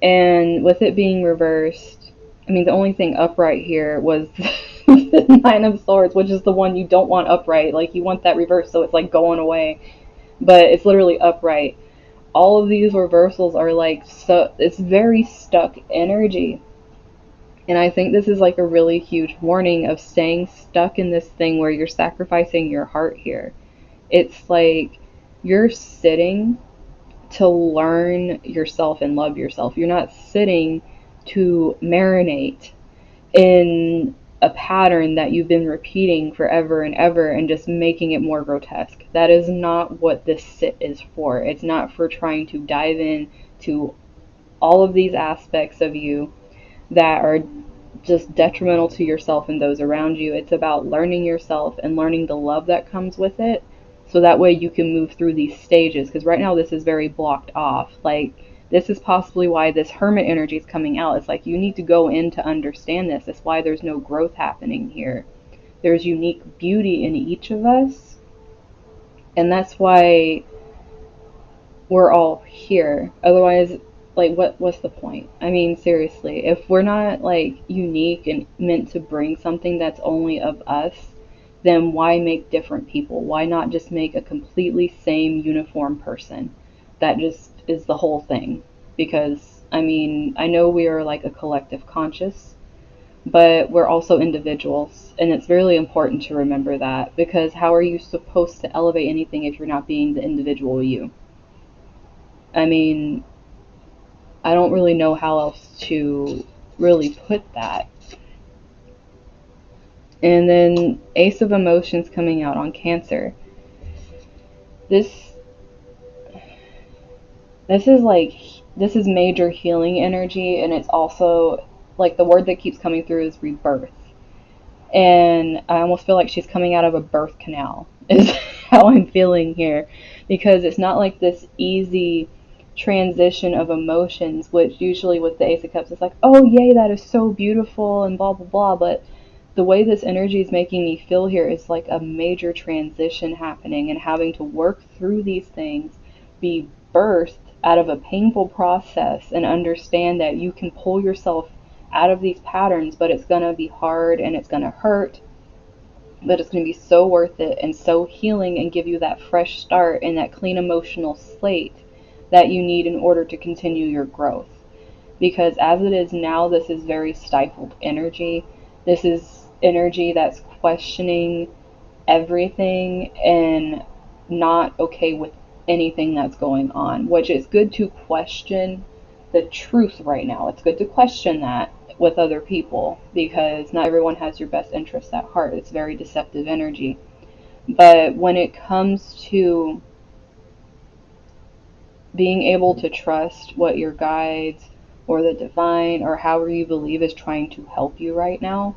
and with it being reversed, I mean the only thing upright here was the Nine of Swords, which is the one you don't want upright. Like you want that reversed, so it's like going away, but it's literally upright. All of these reversals are like, so it's very stuck energy. And I think this is like a really huge warning of staying stuck in this thing where you're sacrificing your heart here. It's like you're sitting to learn yourself and love yourself. You're not sitting to marinate in a pattern that you've been repeating forever and ever and just making it more grotesque. That is not what this sit is for. It's not for trying to dive in to all of these aspects of you that are just detrimental to yourself and those around you. It's about learning yourself and learning the love that comes with it, so that way you can move through these stages. Because right now this is very blocked off. Like, this is possibly why this hermit energy is coming out. It's like you need to go in to understand this. That's why there's no growth happening here. There's unique beauty in each of us, and that's why we're all here. Otherwise, like, what's the point? I mean, seriously, if we're not like unique and meant to bring something that's only of us, then why make different people? Why not just make a completely same uniform person that just is the whole thing? Because I mean, I know we are like a collective conscious, but we're also individuals, and it's really important to remember that, because how are you supposed to elevate anything if you're not being the individual you? I mean, I don't really know how else to really put that. And then Ace of Emotions coming out on Cancer. This this is like this is major healing energy, and it's also like the word that keeps coming through is rebirth. And I almost feel like she's coming out of a birth canal is how I'm feeling here, because it's not like this easy transition of emotions, which usually with the Ace of Cups it's like, oh yay, that is so beautiful and blah blah blah. But the way this energy is making me feel here is like a major transition happening, and having to work through these things, be birthed out of a painful process, and understand that you can pull yourself out of these patterns, but it's going to be hard and it's going to hurt, but it's going to be so worth it and so healing, and give you that fresh start and that clean emotional slate that you need in order to continue your growth. Because as it is now, this is very stifled energy. This is energy that's questioning everything and not okay with anything that's going on, which is good to question the truth right now. It's good to question that with other people, because not everyone has your best interests at heart. It's very deceptive energy. But when it comes to being able to trust what your guides or the divine or however you believe is trying to help you right now,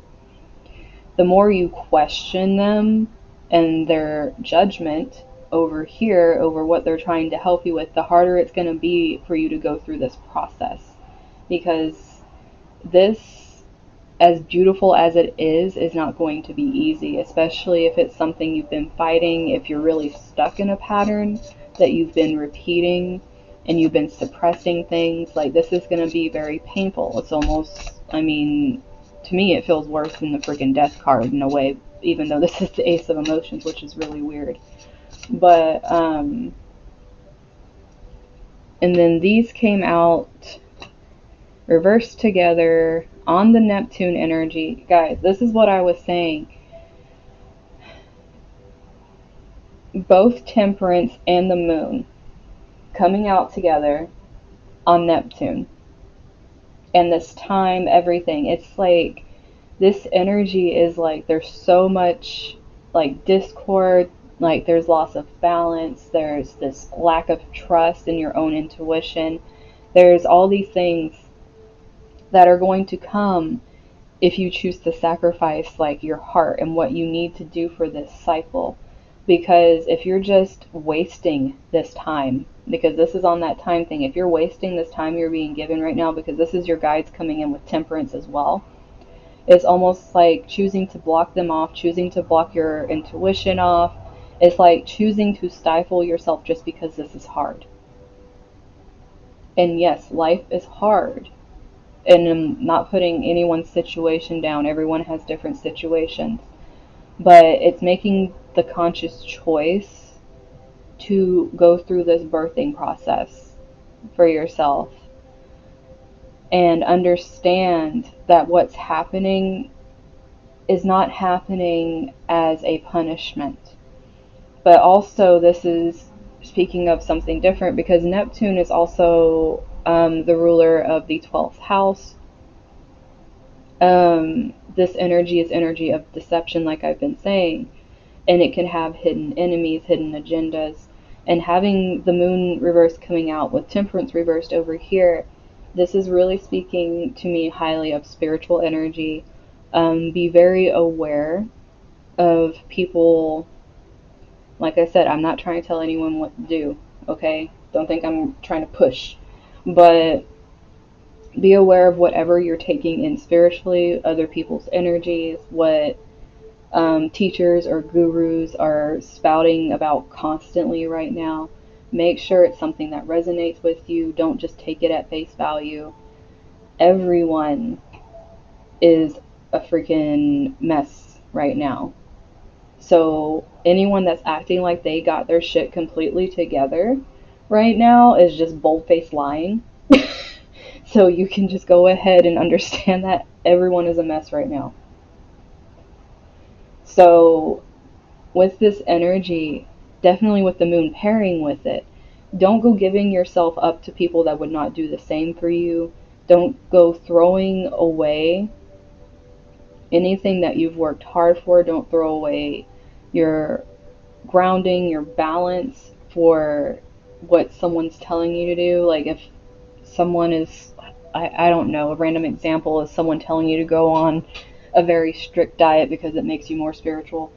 the more you question them and their judgment over here, over what they're trying to help you with, the harder it's going to be for you to go through this process. Because this, as beautiful as it is not going to be easy, especially if it's something you've been fighting, if you're really stuck in a pattern that you've been repeating and you've been suppressing things. Like, this is going to be very painful. It's almost, I mean, to me it feels worse than the freaking death card in a way, even though this is the Ace of Emotions, which is really weird. But and then these came out reversed together on the Neptune energy. Guys, this is what I was saying. Both Temperance and the Moon coming out together on Neptune. And this time, everything. It's like this energy is like there's so much like discord, like there's loss of balance, there's this lack of trust in your own intuition. There's all these things that are going to come if you choose to sacrifice like your heart and what you need to do for this cycle. Because if you're just wasting this time, because this is on that time thing, if you're wasting this time you're being given right now, because this is your guides coming in with Temperance as well, it's almost like choosing to block them off, choosing to block your intuition off. It's like choosing to stifle yourself just because this is hard. And yes, life is hard. And I'm not putting anyone's situation down. Everyone has different situations. But it's making the conscious choice to go through this birthing process for yourself and understand that what's happening is not happening as a punishment. But also, this is speaking of something different, because Neptune is also the ruler of the 12th house. This energy is energy of deception, like I've been saying, and it can have hidden enemies, hidden agendas. And having the moon reversed coming out with temperance reversed over here, this is really speaking to me highly of spiritual energy. Be very aware of people. Like I said, I'm not trying to tell anyone what to do, okay? Don't think I'm trying to push. But be aware of whatever you're taking in spiritually, other people's energies, what teachers or gurus are spouting about constantly right now. Make sure it's something that resonates with you. Don't just take it at face value. Everyone is a freaking mess right now. So anyone that's acting like they got their shit completely together right now is just bold-faced lying. So you can just go ahead and understand that everyone is a mess right now. So with this energy, definitely with the moon pairing with it, don't go giving yourself up to people that would not do the same for you. Don't go throwing away anything that you've worked hard for. Don't throw away your grounding, your balance for what someone's telling you to do. Like if someone is, I don't know, a random example is someone telling you to go on a very strict diet because it makes you more spiritual.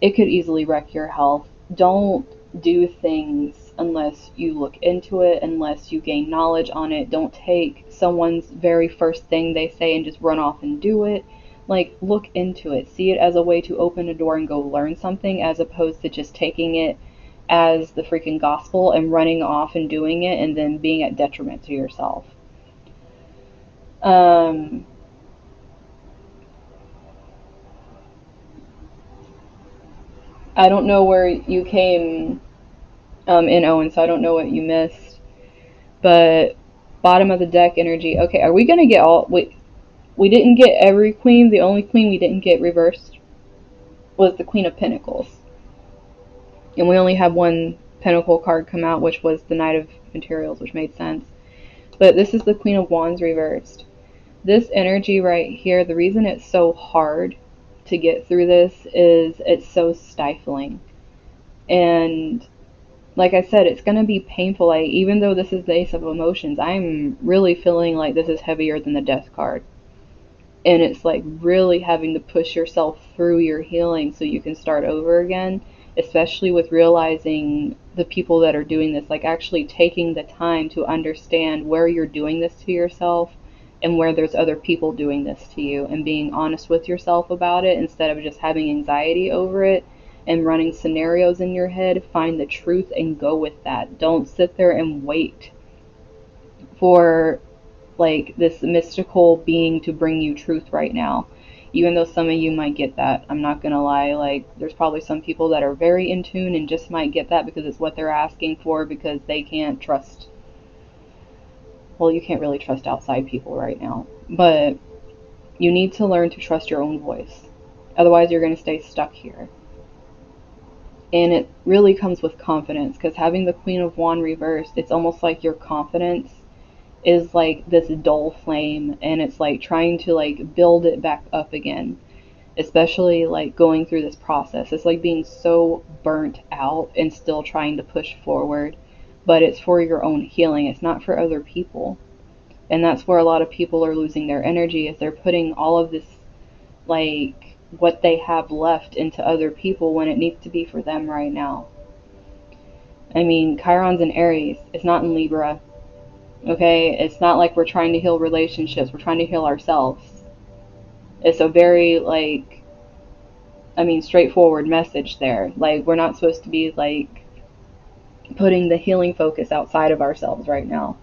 It could easily wreck your health. Don't do things unless you look into it, unless you gain knowledge on it. Don't take someone's very first thing they say and just run off and do it. Like, look into it. See it as a way to open a door and go learn something, as opposed to just taking it as the freaking gospel and running off and doing it and then being at detriment to yourself. I don't know where you came in, Owen, so I don't know what you missed. But bottom of the deck energy. Okay, are we gonna get all? We didn't get every queen. The only queen we didn't get reversed was the Queen of Pentacles, and we only had one Pentacle card come out, which was the Knight of Materials, which made sense. But this is the Queen of Wands reversed. This energy right here, the reason it's so hard to get through this is it's so stifling. And like I said, it's going to be painful. Like, even though this is the Ace of Emotions, I'm really feeling like this is heavier than the Death card. And it's like really having to push yourself through your healing so you can start over again, especially with realizing the people that are doing this, like actually taking the time to understand where you're doing this to yourself and where there's other people doing this to you, and being honest with yourself about it instead of just having anxiety over it and running scenarios in your head. Find the truth and go with that. Don't sit there and wait for like this mystical being to bring you truth right now. Even though some of you might get that, I'm not gonna lie, like there's probably some people that are very in tune and just might get that because it's what they're asking for, because they can't trust, well, you can't really trust outside people right now, but you need to learn to trust your own voice. Otherwise you're going to stay stuck here. And it really comes with confidence, because having the Queen of Wands reversed, it's almost like your confidence is like this dull flame, and it's like trying to like build it back up again, especially like going through this process. It's like being so burnt out and still trying to push forward, but it's for your own healing. It's not for other people. And that's where a lot of people are losing their energy, is they're putting all of this, like what they have left, into other people when it needs to be for them right now. I mean, Chiron's in Aries. It's not in Libra. Okay, it's not like we're trying to heal relationships, we're trying to heal ourselves. It's a very, like, I mean, straightforward message there. Like, we're not supposed to be, like, putting the healing focus outside of ourselves right now.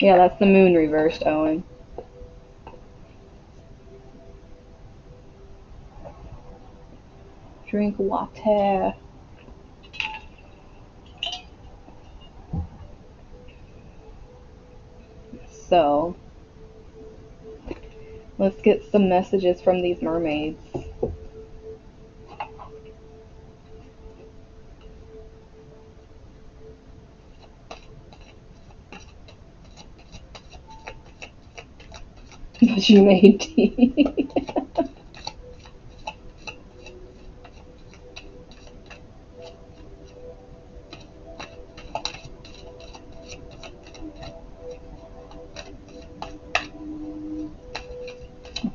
Yeah, that's the moon reversed, Owen. Drink water. So, let's get some messages from these mermaids. She made tea.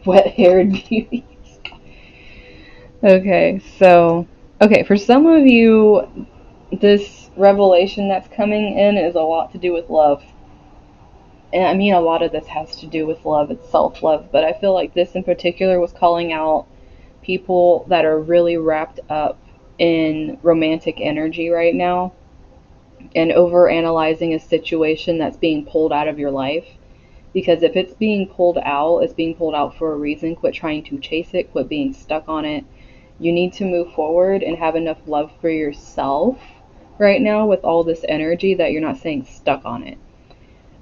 Wet-haired beauty. Okay, so, okay, for some of you, this revelation that's coming in is a lot to do with love. And I mean, a lot of this has to do with love, it's self love, but I feel like this in particular was calling out people that are really wrapped up in romantic energy right now and over analyzing a situation that's being pulled out of your life. Because if it's being pulled out, it's being pulled out for a reason. Quit trying to chase it, quit being stuck on it. You need to move forward and have enough love for yourself right now with all this energy that you're not staying stuck on it.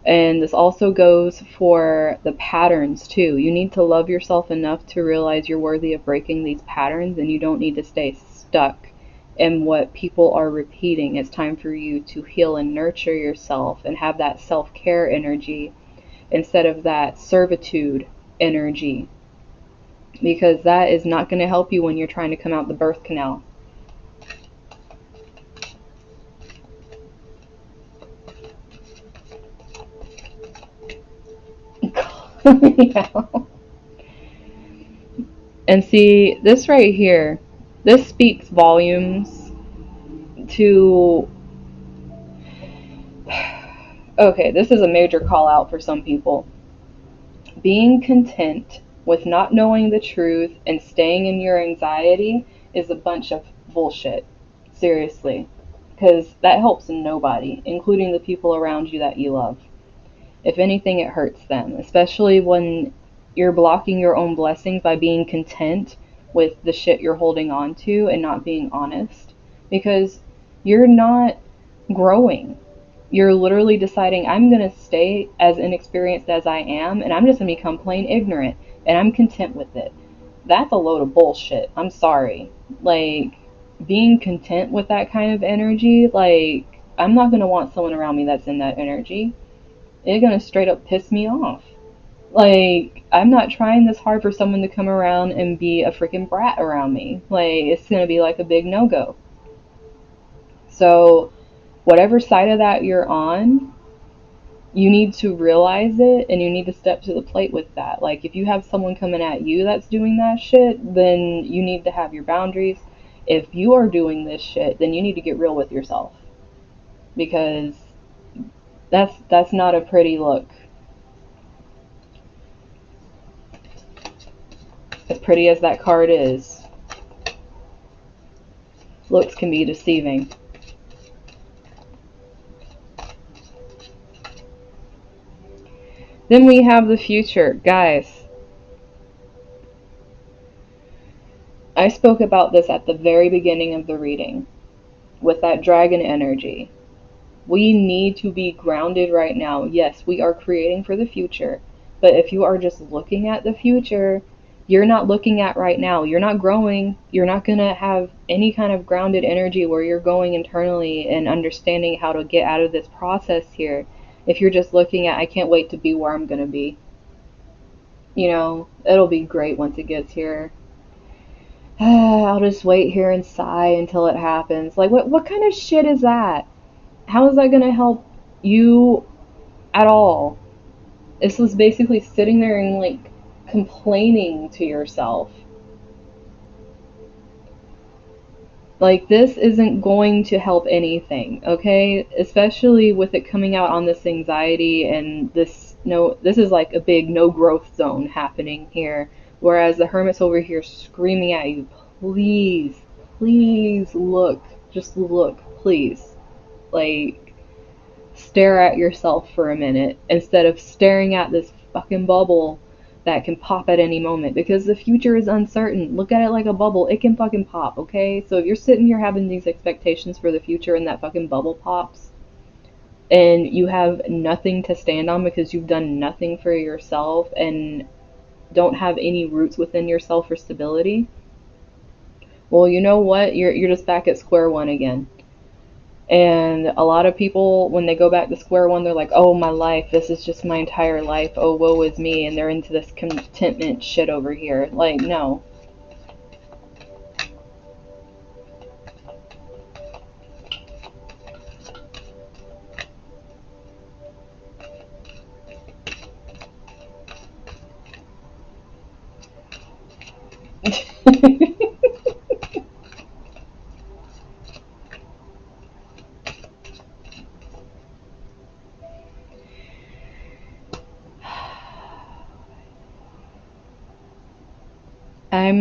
And this also goes for the patterns too. You need to love yourself enough to realize you're worthy of breaking these patterns and you don't need to stay stuck in what people are repeating. It's time for you to heal and nurture yourself and have that self-care energy instead of that servitude energy, because that is not going to help you when you're trying to come out the birth canal. Yeah. And see, this right here, this speaks volumes to. Okay, this is a major call out for some people. Being content with not knowing the truth and staying in your anxiety is a bunch of bullshit. Seriously. Because that helps nobody, including the people around you that you love. If anything, it hurts them, especially when you're blocking your own blessings by being content with the shit you're holding on to and not being honest. Because you're not growing. You're literally deciding, I'm going to stay as inexperienced as I am, and I'm just going to become plain ignorant, and I'm content with it. That's a load of bullshit. I'm sorry. Like, being content with that kind of energy, like, I'm not going to want someone around me that's in that energy. It's going to straight up piss me off. Like, I'm not trying this hard for someone to come around and be a freaking brat around me. Like, it's going to be like a big no go. So, whatever side of that you're on, you need to realize it and you need to step to the plate with that. Like, if you have someone coming at you that's doing that shit, then you need to have your boundaries. If you are doing this shit, then you need to get real with yourself, because that's not a pretty look. As pretty as that card is, looks can be deceiving. Then we have the future. Guys, I spoke about this at the very beginning of the reading with that dragon energy. We need to be grounded right now. Yes, we are creating for the future, but if you are just looking at the future, you're not looking at right now. You're not growing. You're not going to have any kind of grounded energy where you're going internally and understanding how to get out of this process here. If you're just looking at, I can't wait to be where I'm going to be. You know, it'll be great once it gets here. I'll just wait here and sigh until it happens. Like, what kind of shit is that? How is that going to help you at all? This was basically sitting there and like complaining to yourself. Like, this isn't going to help anything, okay? Especially with it coming out on this anxiety and this is like a big no growth zone happening here. Whereas the Hermit's over here screaming at you, please, please look, just look, please. Like, stare at yourself for a minute instead of staring at this fucking bubble that can pop at any moment, because the future is uncertain. Look at it like a bubble. It can fucking pop, okay? So if you're sitting here having these expectations for the future and that fucking bubble pops and you have nothing to stand on because you've done nothing for yourself and don't have any roots within yourself for stability, well, you know what? You're just back at square one again. And a lot of people, when they go back to square one, they're like, oh, my life, this is just my entire life. Oh, woe is me. And they're into this contentment shit over here. Like, no.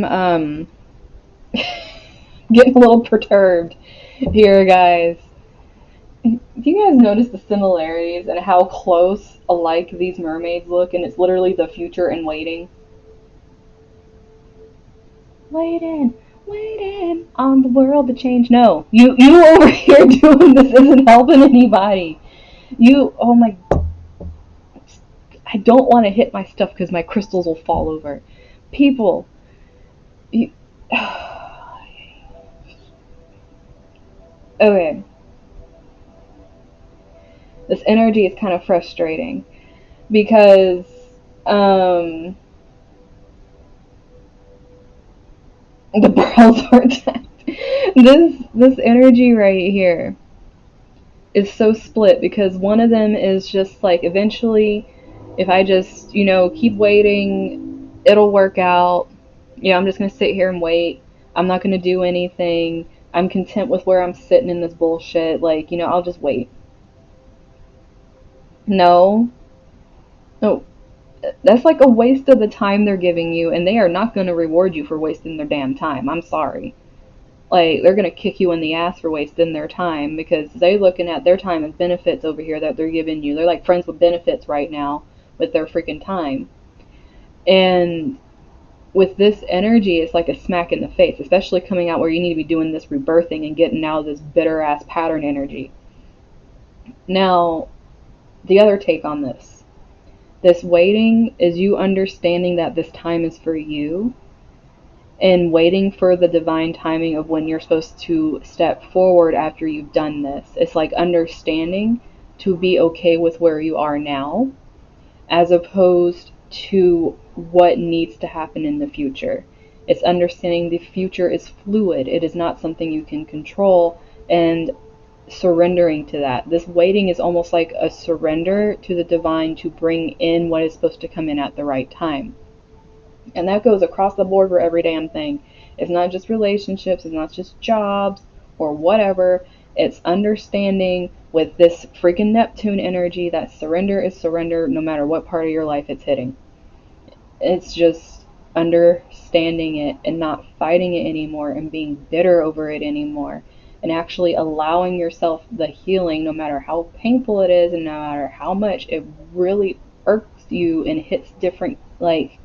I'm getting a little perturbed here, guys. Do you guys notice the similarities and how close alike these mermaids look? And it's literally the future and waiting. Waiting, waiting on the world to change. No, you over here doing this isn't helping anybody. You, oh my, I don't want to hit my stuff because my crystals will fall over. People, you, okay, this energy is kind of frustrating because, um, the browser attack. This energy right here is so split because one of them is just like eventually if I just, keep waiting, it'll work out. I'm just going to sit here and wait. I'm not going to do anything. I'm content with where I'm sitting in this bullshit. Like, I'll just wait. No. No. That's like a waste of the time they're giving you, and they are not going to reward you for wasting their damn time. I'm sorry. Like, they're going to kick you in the ass for wasting their time because they're looking at their time as benefits over here that they're giving you. They're like friends with benefits right now with their freaking time. And with this energy, it's like a smack in the face, especially coming out where you need to be doing this rebirthing and getting out of this bitter ass pattern energy. Now, the other take on this waiting is you understanding that this time is for you and waiting for the divine timing of when you're supposed to step forward after you've done this. It's like understanding to be okay with where you are now as opposed to what needs to happen in the future. It's understanding the future is fluid. It is not something you can control and surrendering to that. This waiting is almost like a surrender to the divine to bring in what is supposed to come in at the right time. And that goes across the board for every damn thing. It's not just relationships, it's not just jobs or whatever. It's understanding with this freaking Neptune energy that surrender is surrender no matter what part of your life it's hitting. It's just understanding it and not fighting it anymore and being bitter over it anymore. And actually allowing yourself the healing no matter how painful it is and no matter how much it really irks you and hits different, like,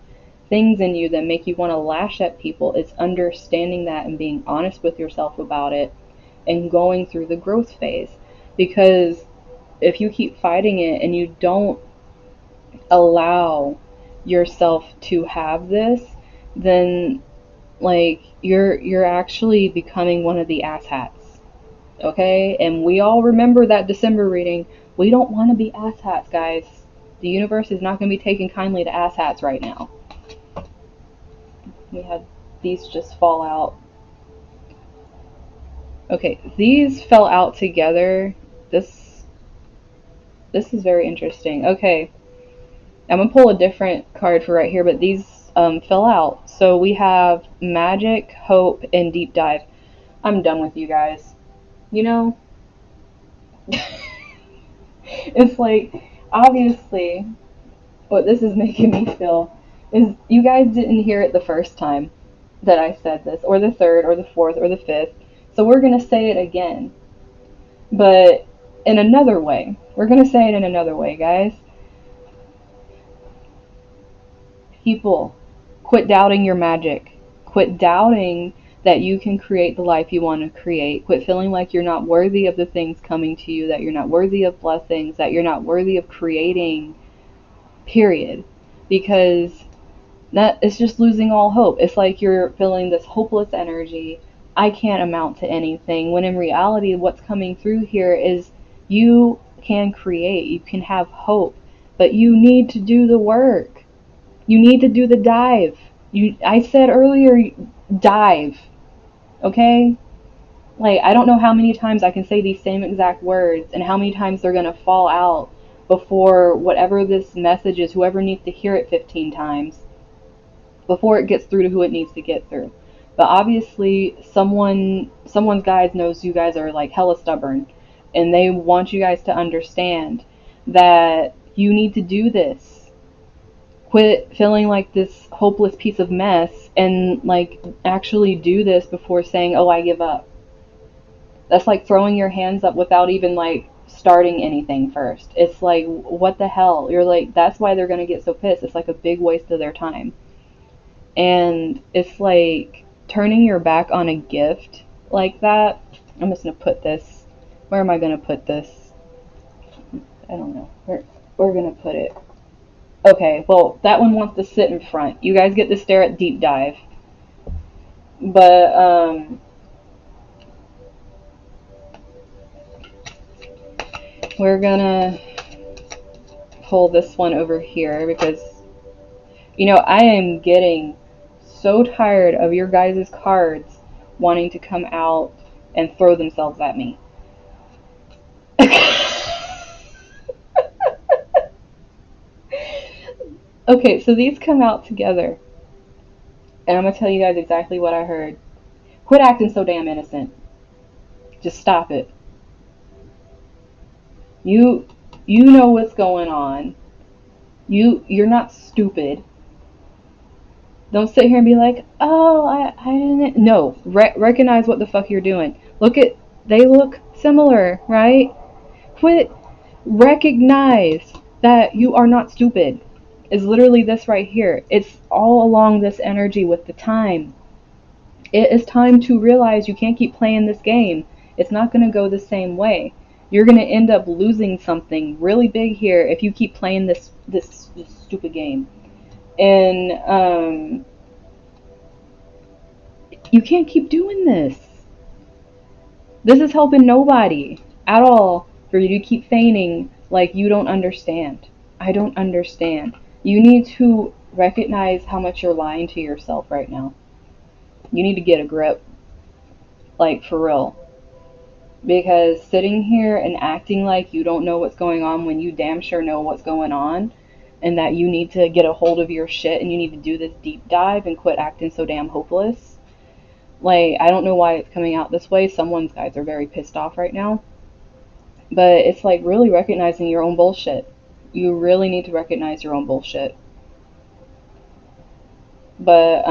things in you that make you want to lash at people. It's understanding that and being honest with yourself about it and going through the growth phase. Because if you keep fighting it and you don't allow yourself to have this, then like you're actually becoming one of the asshats. Okay? And we all remember that December reading. We don't want to be asshats, guys. The universe is not going to be taking kindly to asshats right now. We had these just fall out. Okay, these fell out together. This is very interesting. Okay, I'm gonna pull a different card for right here, but these fell out. So we have Magic, Hope, and Deep Dive. I'm done with you guys. It's like, obviously, what this is making me feel is you guys didn't hear it the first time that I said this, or the third, or the fourth, or the fifth. So we're going to say it again, but in another way. We're going to say it in another way, guys. People, quit doubting your magic. Quit doubting that you can create the life you want to create. Quit feeling like you're not worthy of the things coming to you, that you're not worthy of blessings, that you're not worthy of creating, period. Because that is just losing all hope. It's like you're feeling this hopeless energy I can't amount to anything. When in reality, what's coming through here is you can create, you can have hope, but you need to do the work. You need to do the dive. I said earlier, dive, okay? Like, I don't know how many times I can say these same exact words and how many times they're going to fall out before whatever this message is, whoever needs to hear it 15 times, before it gets through to who it needs to get through. But obviously, someone's guides knows you guys are like hella stubborn, and they want you guys to understand that you need to do this. Quit feeling like this hopeless piece of mess and like actually do this before saying, "Oh, I give up." That's like throwing your hands up without even like starting anything first. It's like, what the hell? You're like, that's why they're going to get so pissed. It's like a big waste of their time. And it's like turning your back on a gift like that. I'm just going to put this. Where am I going to put this? I don't know. Where we're going to put it. Okay, well, that one wants to sit in front. You guys get to stare at deep dive. But, we're gonna pull this one over here because, you know, I am getting so tired of your guys' cards wanting to come out and throw themselves at me. Okay, so these come out together, and I'm gonna tell you guys exactly what I heard. Quit acting so damn innocent. Just stop it. You you know what's going on. You're not stupid. Don't sit here and be like, oh, I didn't. No, recognize what the fuck you're doing. They look similar, right? Quit, recognize that you are not stupid. Is literally this right here. It's all along this energy with the time. It is time to realize you can't keep playing this game. It's not going to go the same way. You're going to end up losing something really big here if you keep playing this stupid game. And you can't keep doing this. This is helping nobody at all for you to keep feigning like you don't understand. I don't understand. You need to recognize how much you're lying to yourself right now. You need to get a grip. Like, for real. Because sitting here and acting like you don't know what's going on when you damn sure know what's going on, and that you need to get a hold of your shit and you need to do this deep dive and quit acting so damn hopeless. Like, I don't know why it's coming out this way. Someone's guys are very pissed off right now. But it's like really recognizing your own bullshit. You really need to recognize your own bullshit. But,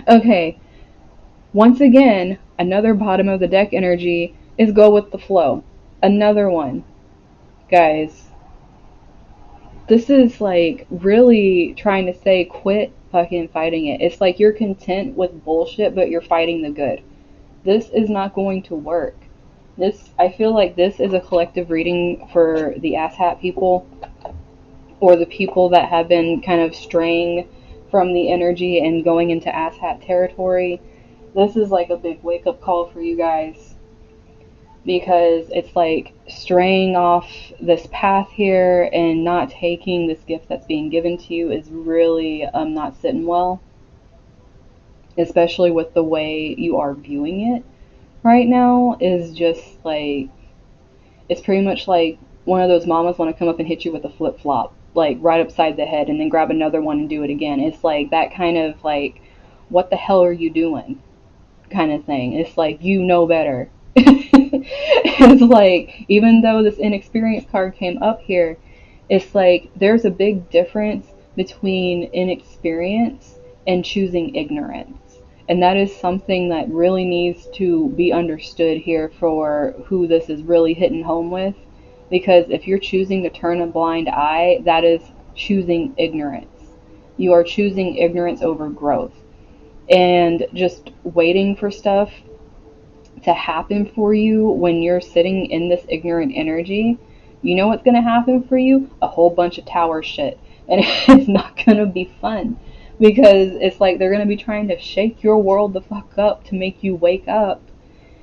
okay. Once again, another bottom of the deck energy is go with the flow. Another one. Guys, this is like really trying to say quit fucking fighting it. It's like you're content with bullshit, but you're fighting the good. This is not going to work. I feel like this is a collective reading for the asshat people, or the people that have been kind of straying from the energy and going into asshat territory. This is like a big wake up call for you guys, because it's like straying off this path here and not taking this gift that's being given to you is really not sitting well, especially with the way you are viewing it right now. Is just like, it's pretty much like one of those mamas want to come up and hit you with a flip flop, like right upside the head, and then grab another one and do it again. It's like that kind of like, what the hell are you doing kind of thing. It's like, you know better. It's like, even though this inexperienced card came up here, it's like there's a big difference between inexperience and choosing ignorance. And that is something that really needs to be understood here for who this is really hitting home with. Because if you're choosing to turn a blind eye, that is choosing ignorance. You are choosing ignorance over growth. And just waiting for stuff to happen for you when you're sitting in this ignorant energy, you know what's going to happen for you? A whole bunch of tower shit. And it's not going to be fun. because it's like they're going to be trying to shake your world the fuck up to make you wake up.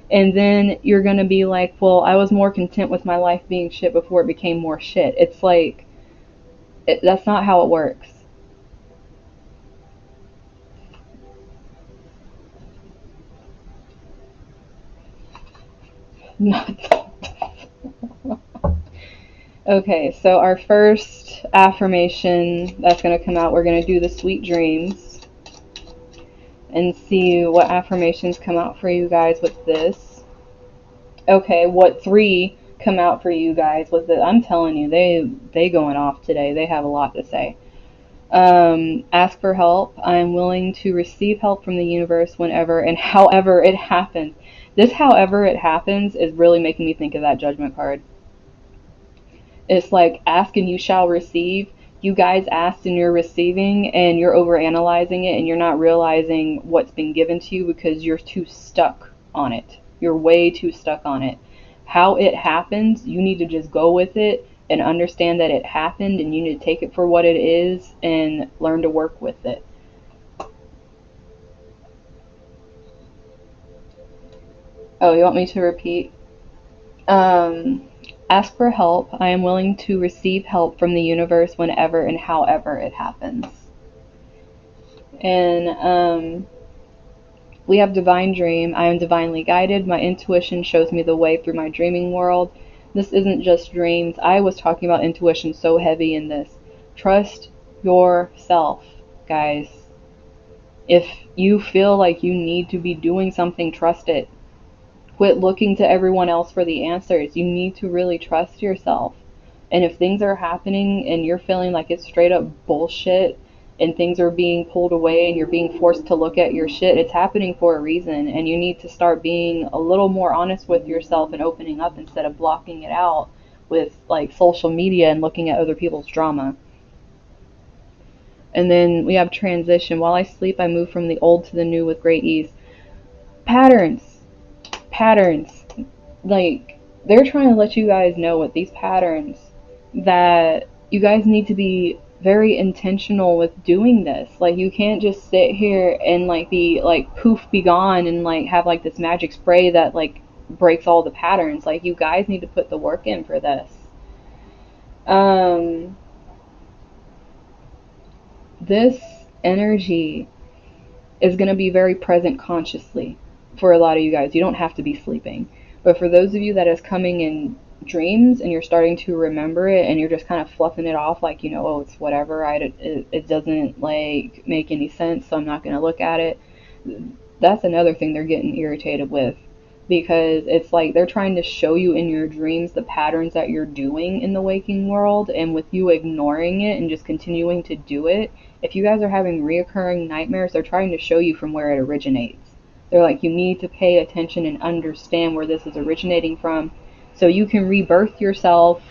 And then you're going to be like, well, I was more content with my life being shit before it became more shit. It's like, that's not how it works. Not. Okay, so our first affirmation that's going to come out, we're going to do the sweet dreams and see what affirmations come out for you guys with this. Okay, what three come out for you guys with it? I'm telling you, they going off today. They have a lot to say. Ask for help. I am willing to receive help from the universe whenever and however it happens. This however it happens is really making me think of that judgment card. It's like ask and you shall receive. You guys asked and you're receiving, and you're overanalyzing it, and you're not realizing what's been given to you because you're too stuck on it. You're way too stuck on it. How it happens, you need to just go with it and understand that it happened, and you need to take it for what it is and learn to work with it. Oh, you want me to repeat? Um, Ask for help. I am willing to receive help from the universe whenever and however it happens. And we have divine dream. I am divinely guided. My intuition shows me the way through my dreaming world. This isn't just dreams. I was talking about intuition so heavy in this. Trust yourself, guys. If you feel like you need to be doing something, trust it. Quit looking to everyone else for the answers. You need to really trust yourself. And if things are happening and you're feeling like it's straight up bullshit and things are being pulled away and you're being forced to look at your shit, it's happening for a reason. And you need to start being a little more honest with yourself and opening up instead of blocking it out with like social media and looking at other people's drama. And then we have transition. While I sleep, I move from the old to the new with great ease. Patterns. Patterns. Like, they're trying to let you guys know with these patterns that you guys need to be very intentional with doing this. Like, you can't just sit here and like be like poof be gone and like have like this magic spray that like breaks all the patterns. Like, you guys need to put the work in for this. um this energy is going to be very present consciously for a lot of you guys. You don't have to be sleeping. But for those of you that is coming in dreams and you're starting to remember it and you're just kind of fluffing it off like, you know, oh, it's whatever, it doesn't like make any sense, so I'm not going to look at it. That's another thing they're getting irritated with, because it's like they're trying to show you in your dreams the patterns that you're doing in the waking world, and with you ignoring it and just continuing to do it, if you guys are having reoccurring nightmares, they're trying to show you from where it originates. They're like, you need to pay attention and understand where this is originating from so you can rebirth yourself,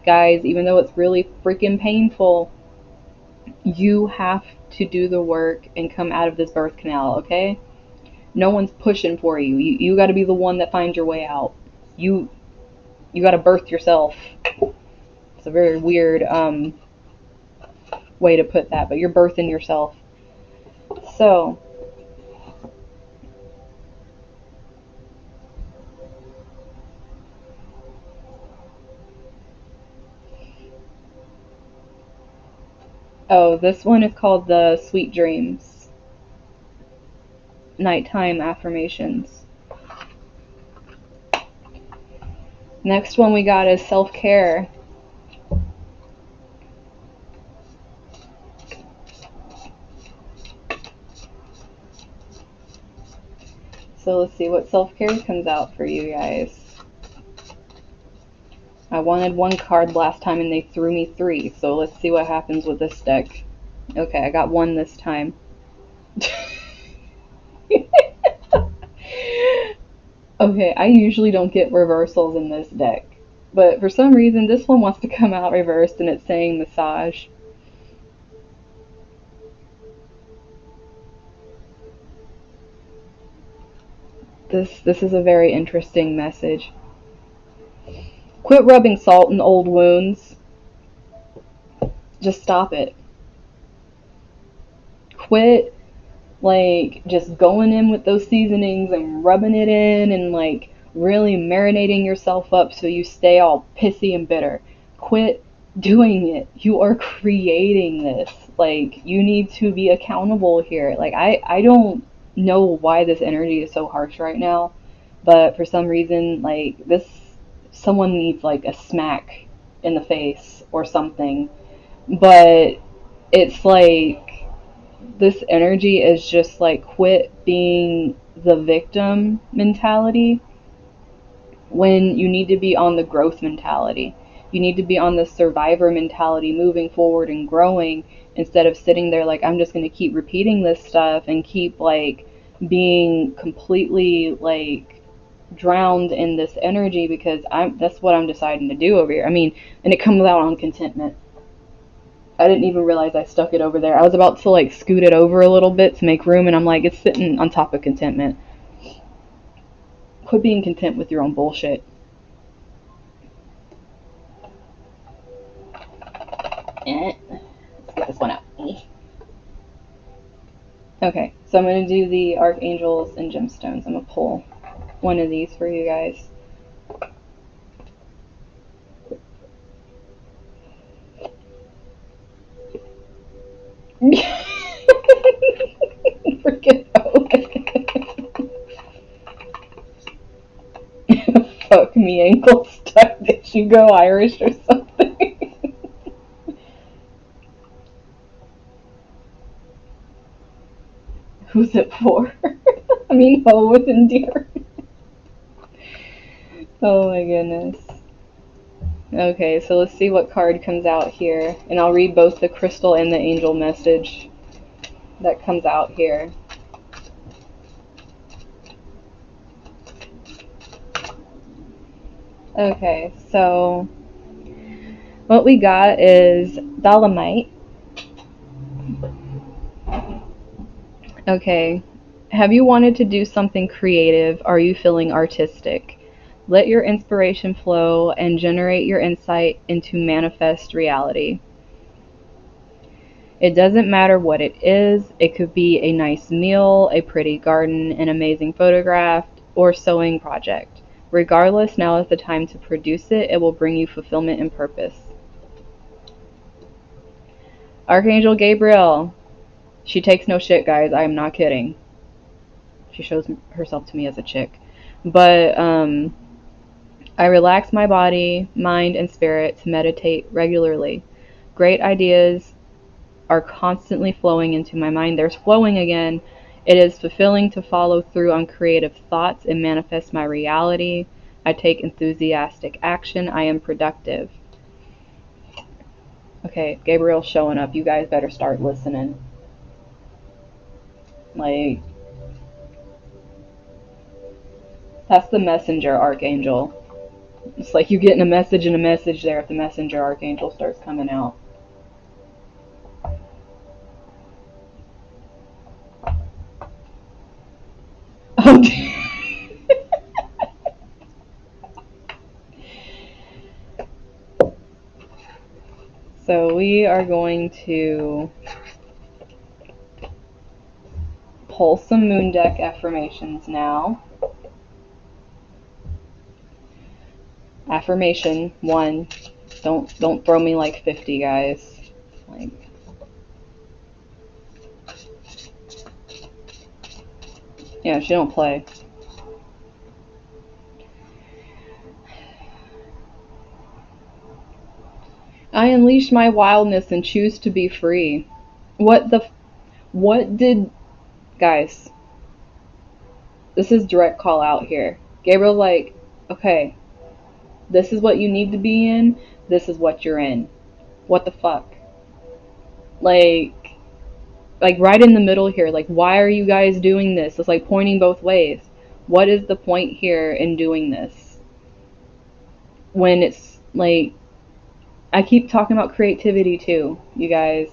guys. Even though it's really freaking painful, you have to do the work and come out of this birth canal, okay? No one's pushing for you. You got to be the one that finds your way out. You you got to birth yourself. It's a very weird way to put that, but you're birthing yourself. So, oh, this one is called the Sweet Dreams Nighttime Affirmations. Next one we got is self care. So let's see what self care comes out for you guys. I wanted one card last time and they threw me three, so let's see what happens with this deck. Okay, I got one this time. Okay, I usually don't get reversals in this deck, but for some reason this one wants to come out reversed and it's saying massage. This is a very interesting message. Quit rubbing salt in old wounds. Just stop it. Quit like just going in with those seasonings and rubbing it in and like really marinating yourself up so you stay all pissy and bitter. Quit doing it. You are creating this. Like, you need to be accountable here. Like, I don't know why this energy is so harsh right now, but for some reason, like, this, someone needs like a smack in the face or something. But it's like, this energy is just like, quit being the victim mentality when you need to be on the growth mentality. You need to be on the survivor mentality, moving forward and growing, instead of sitting there like, I'm just going to keep repeating this stuff and keep like being completely like drowned in this energy, because that's what I'm deciding to do over here. I mean, and it comes out on contentment. I didn't even realize I stuck it over there. I was about to like scoot it over a little bit to make room, and I'm like, it's sitting on top of contentment. Quit being content with your own bullshit. Let's get this one out. Okay, so I'm going to do the archangels and gemstones. I'm going to pull one of these for you guys. Forget Fuck me, ankle stuck. Did you go Irish or something? Who's it for? I mean, ho with endear. Oh my goodness. Okay, so let's see what card comes out here. And I'll read both the crystal and the angel message that comes out here. Okay, so what we got is Dolomite. Okay, have you wanted to do something creative? Are you feeling artistic? Let your inspiration flow and generate your insight into manifest reality. It doesn't matter what it is. It could be a nice meal, a pretty garden, an amazing photograph, or sewing project. Regardless, now is the time to produce it. It will bring you fulfillment and purpose. Archangel Gabriel. She takes no shit, guys. I am not kidding. She shows herself to me as a chick. But I relax my body, mind, and spirit to meditate regularly. Great ideas are constantly flowing into my mind. There's flowing again. It is fulfilling to follow through on creative thoughts and manifest my reality. I take enthusiastic action. I am productive. Okay, Gabriel's showing up. You guys better start listening. Like, that's the messenger archangel. It's like you getting a message and a message there if the messenger archangel starts coming out. Oh, so we are going to pull some moon deck affirmations now. Affirmation 1. Don't throw me like 50, guys. Like, yeah, she don't play. I unleash my wildness and choose to be free. What did, guys, this is direct call out here. Gabriel's like, okay, this is what you need to be in, this is what you're in. What the fuck? Like right in the middle here, like, why are you guys doing this? It's like pointing both ways. What is the point here in doing this? When it's like, I keep talking about creativity too, you guys.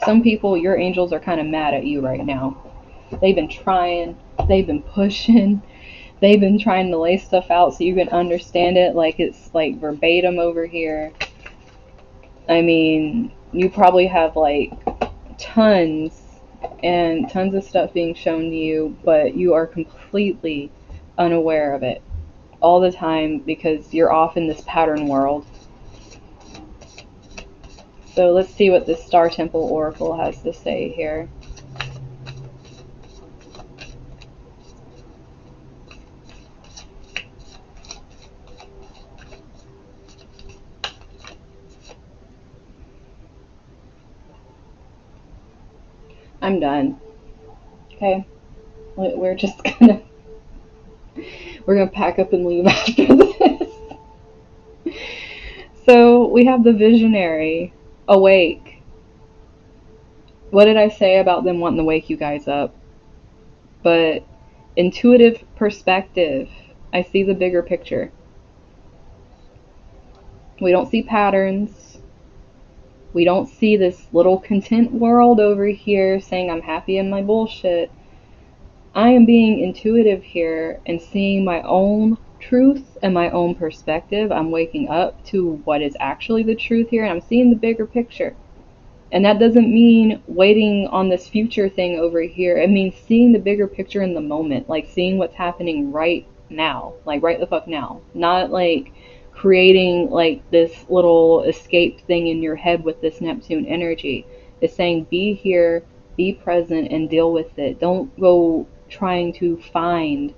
Some people, your angels are kind of mad at you right now. They've been trying, they've been pushing, They've been trying to lay stuff out so you can understand it like it's like verbatim over here. I mean, you probably have like tons and tons of stuff being shown to you, but you are completely unaware of it all the time because you're off in this pattern world. So let's see what this Star Temple Oracle has to say here. I'm done. Okay? We're just gonna we're gonna pack up and leave after this. So we have the visionary awake. What did I say about them wanting to wake you guys up? But intuitive perspective. I see the bigger picture. We don't see patterns. We don't see this little content world over here saying I'm happy in my bullshit. I am being intuitive here and seeing my own truth and my own perspective. I'm waking up to what is actually the truth here and I'm seeing the bigger picture. And that doesn't mean waiting on this future thing over here. It means seeing the bigger picture in the moment, like seeing what's happening right now, like right the fuck now. Not like creating like this little escape thing in your head with this Neptune energy. It's saying be here, be present, and deal with it. Don't go trying to find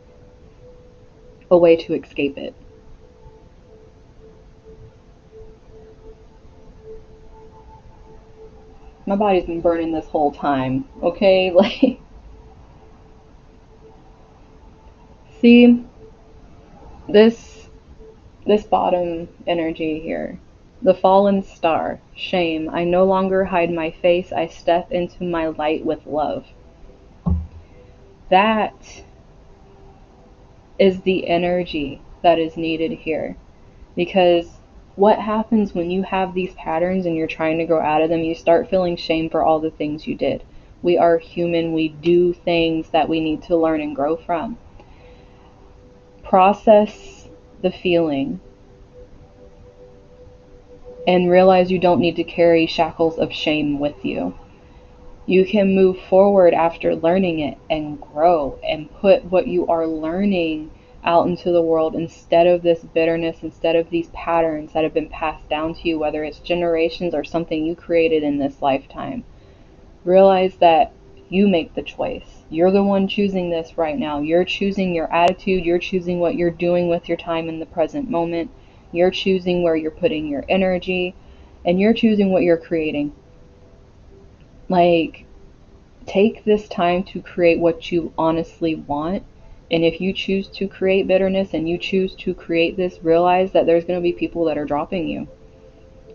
a way to escape it. My body's been burning this whole time, okay? Like, see, this this bottom energy here. The fallen star, shame. I no longer hide my face. I step into my light with love. That is the energy that is needed here. Because what happens when you have these patterns and you're trying to grow out of them? You start feeling shame for all the things you did. We are human. We do things that we need to learn and grow from. Process the feeling and realize you don't need to carry shackles of shame with you. You can move forward after learning it and grow and put what you are learning out into the world instead of this bitterness, instead of these patterns that have been passed down to you, whether it's generations or something you created in this lifetime. Realize that you make the choice. You're the one choosing this right now. You're choosing your attitude. You're choosing what you're doing with your time in the present moment. You're choosing where you're putting your energy, and you're choosing what you're creating. Like, take this time to create what you honestly want. And if you choose to create bitterness and you choose to create this, realize that there's going to be people that are dropping you.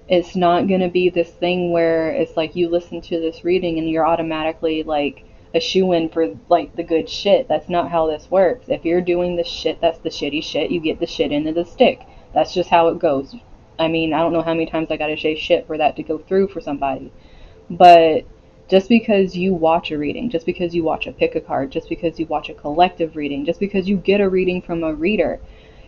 It's not going to be this thing where it's like you listen to this reading and you're automatically like a shoe-in for like the good shit. That's not how this works. If you're doing the shit that's the shitty shit, you get the shit into the stick. That's just how it goes. I mean, I don't know how many times I gotta say shit for that to go through for somebody. But just because you watch a reading, just because you watch a pick a card, just because you watch a collective reading, just because you get a reading from a reader,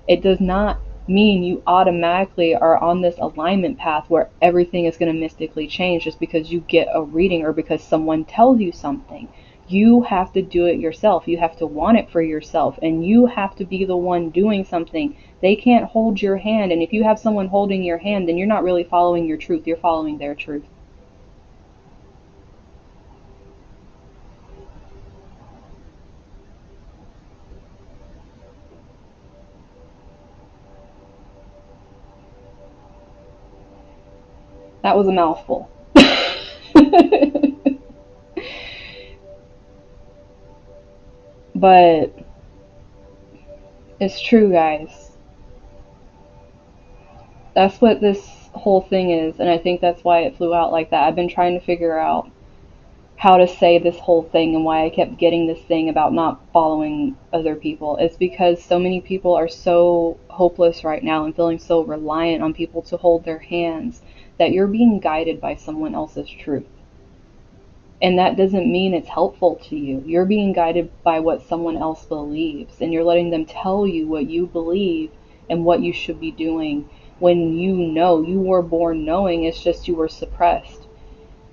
it does not mean you automatically are on this alignment path where everything is going to mystically change just because you get a reading or because someone tells you something. You have to do it yourself. You have to want it for yourself, and you have to be the one doing something. They can't hold your hand, and if you have someone holding your hand, then you're not really following your truth. You're following their truth. That was a mouthful. But it's true, guys. That's what this whole thing is, and I think that's why it flew out like that. I've been trying to figure out how to say this whole thing and why I kept getting this thing about not following other people. It's because so many people are so hopeless right now and feeling so reliant on people to hold their hands that you're being guided by someone else's truth. And that doesn't mean it's helpful to you. You're being guided by what someone else believes, and you're letting them tell you what you believe and what you should be doing when you know you were born knowing. It's just you were suppressed.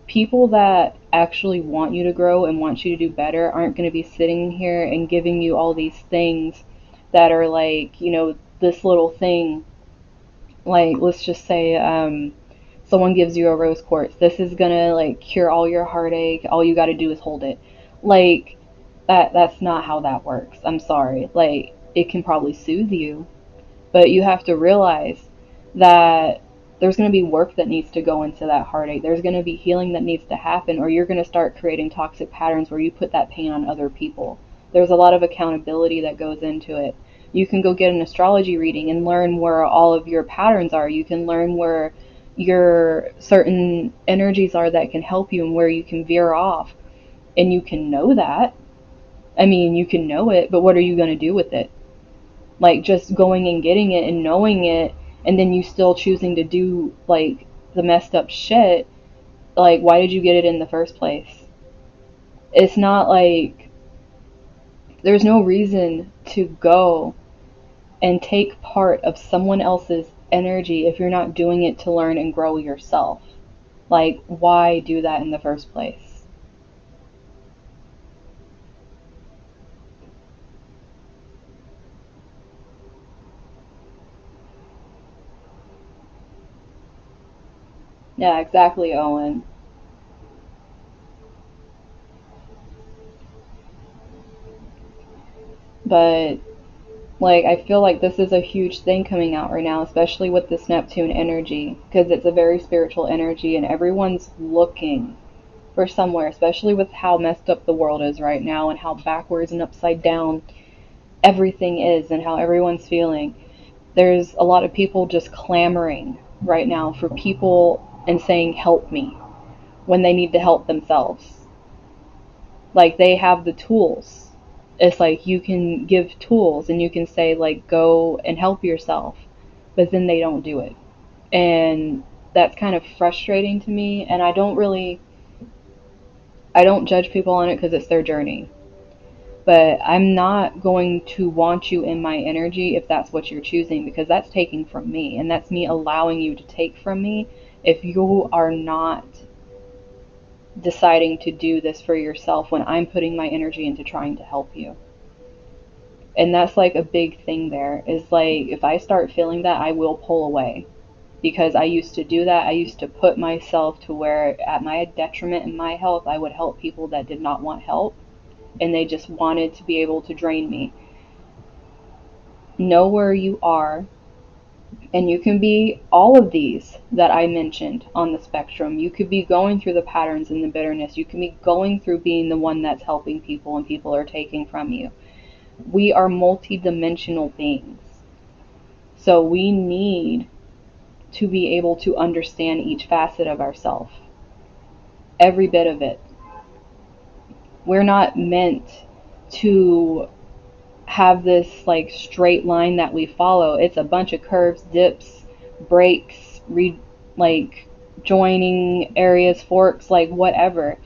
People that actually want you to grow and want you to do better aren't going to be sitting here and giving you all these things that are like, this little thing. Like, let's just say, someone gives you a rose quartz. This is gonna like cure all your heartache. All you got to do is hold it. Like, that's not how that works. I'm sorry. Like, it can probably soothe you, but you have to realize that there's going to be work that needs to go into that heartache. There's going to be healing that needs to happen, or you're going to start creating toxic patterns where you put that pain on other people. There's a lot of accountability that goes into it. You can go get an astrology reading and learn where all of your patterns are. You can learn where your certain energies are that can help you and where you can veer off. And you can know that. I mean, you can know it, but what are you going to do with it? Like, just going and getting it and knowing it, and then you still choosing to do like the messed up shit. Like, why did you get it in the first place? It's not like there's no reason to go and take part of someone else's energy if you're not doing it to learn and grow yourself. Like, why do that in the first place? Yeah, exactly, Owen. But like, I feel like this is a huge thing coming out right now, especially with this Neptune energy, because it's a very spiritual energy and everyone's looking for somewhere, especially with how messed up the world is right now and how backwards and upside down everything is and how everyone's feeling. There's a lot of people just clamoring right now for people and saying, help me, when they need to help themselves. Like, they have the tools. It's like you can give tools and you can say, like, go and help yourself, but then they don't do it. And that's kind of frustrating to me. And I don't judge people on it because it's their journey. But I'm not going to want you in my energy if that's what you're choosing, because that's taking from me. And that's me allowing you to take from me if you are not deciding to do this for yourself when I'm putting my energy into trying to help you. And that's like a big thing there is like, if I start feeling that, I will pull away, because I used to do that. I used to put myself to where at my detriment in my health I would help people that did not want help, and they just wanted to be able to drain me. Know where you are, and you can be all of these that I mentioned on the spectrum. You could be going through the patterns and the bitterness. You can be going through being the one that's helping people and people are taking from you. We are multidimensional beings. So we need to be able to understand each facet of ourselves, every bit of it. We're not meant to have this like straight line that we follow. It's a bunch of curves, dips, breaks, like joining areas, forks, like whatever.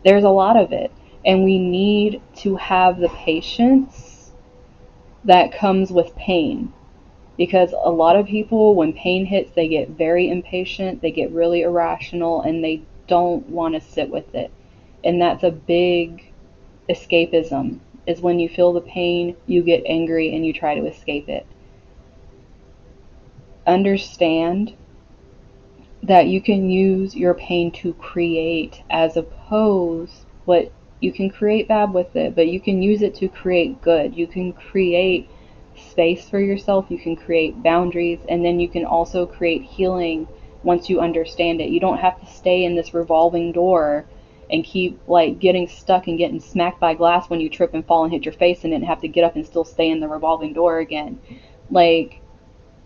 There's a lot of it. And we need to have the patience that comes with pain. Because a lot of people, when pain hits, they get very impatient, they get really irrational, and they don't want to sit with it. And that's a big escapism, is when you feel the pain, you get angry and you try to escape it. Understand that you can use your pain to create, as opposed what you can create bad with it, but you can use it to create good. You can create space for yourself, you can create boundaries, and then you can also create healing once you understand it. You don't have to stay in this revolving door and keep like getting stuck and getting smacked by glass when you trip and fall and hit your face in it and have to get up and still stay in the revolving door again. Like,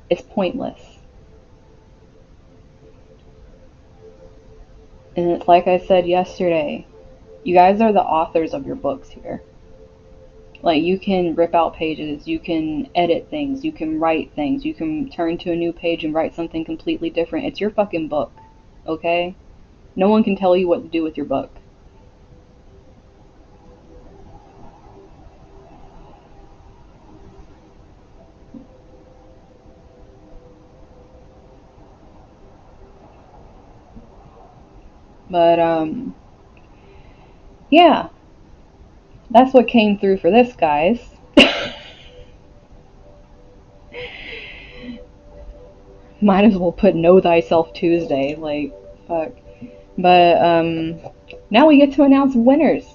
it's pointless. And it's like I said yesterday, you guys are the authors of your books here. Like, you can rip out pages, you can edit things, you can write things, you can turn to a new page and write something completely different. It's your fucking book, okay? No one can tell you what to do with your book. But yeah, that's what came through for this, guys. Might as well put Know Thyself Tuesday, like, fuck. But now we get to announce winners.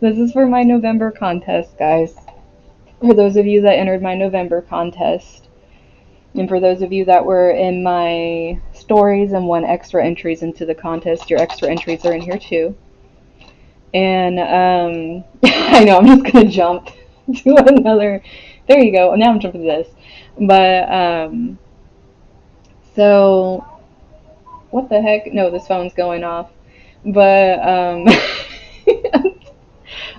This is for my November contest, guys. For those of you that entered my November contest, and for those of you that were in my stories and won extra entries into the contest, your extra entries are in here too. And I know I'm just gonna jump to another. There you go. Now I'm jumping to this. But so what the heck? No, this phone's going off. But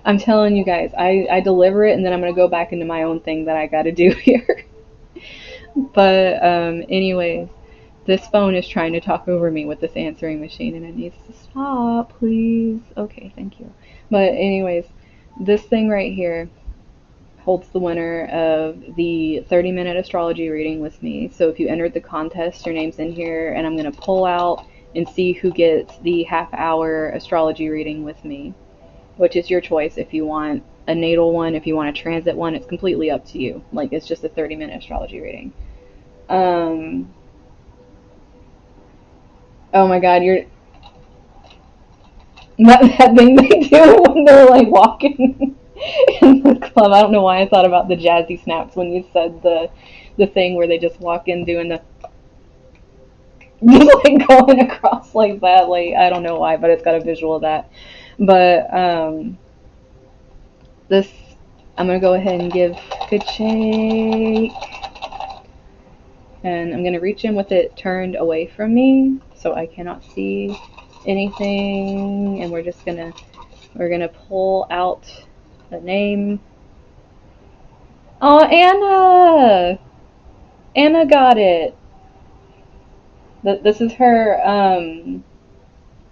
I'm telling you guys, I deliver it and then I'm gonna go back into my own thing that I gotta do here. But anyways, this phone is trying to talk over me with this answering machine and it needs to stop, please. Okay, thank you. But anyways, this thing right here holds the winner of the 30-minute astrology reading with me. So if you entered the contest, your name's in here and I'm going to pull out and see who gets the half-hour astrology reading with me, which is your choice. If you want a natal one, if you want a transit one, it's completely up to you. Like, it's just a 30-minute astrology reading. Oh my god, you're that thing they do when they're like walking in the club. I don't know why I thought about the jazzy snaps when you said the thing where they just walk in doing the just like going across like that. Like, I don't know why, but it's got a visual of that. But this, I'm gonna go ahead and give good shake, and I'm gonna reach in with it turned away from me so I cannot see anything, and we're gonna pull out the name. Oh, Anna! Anna got it. This is her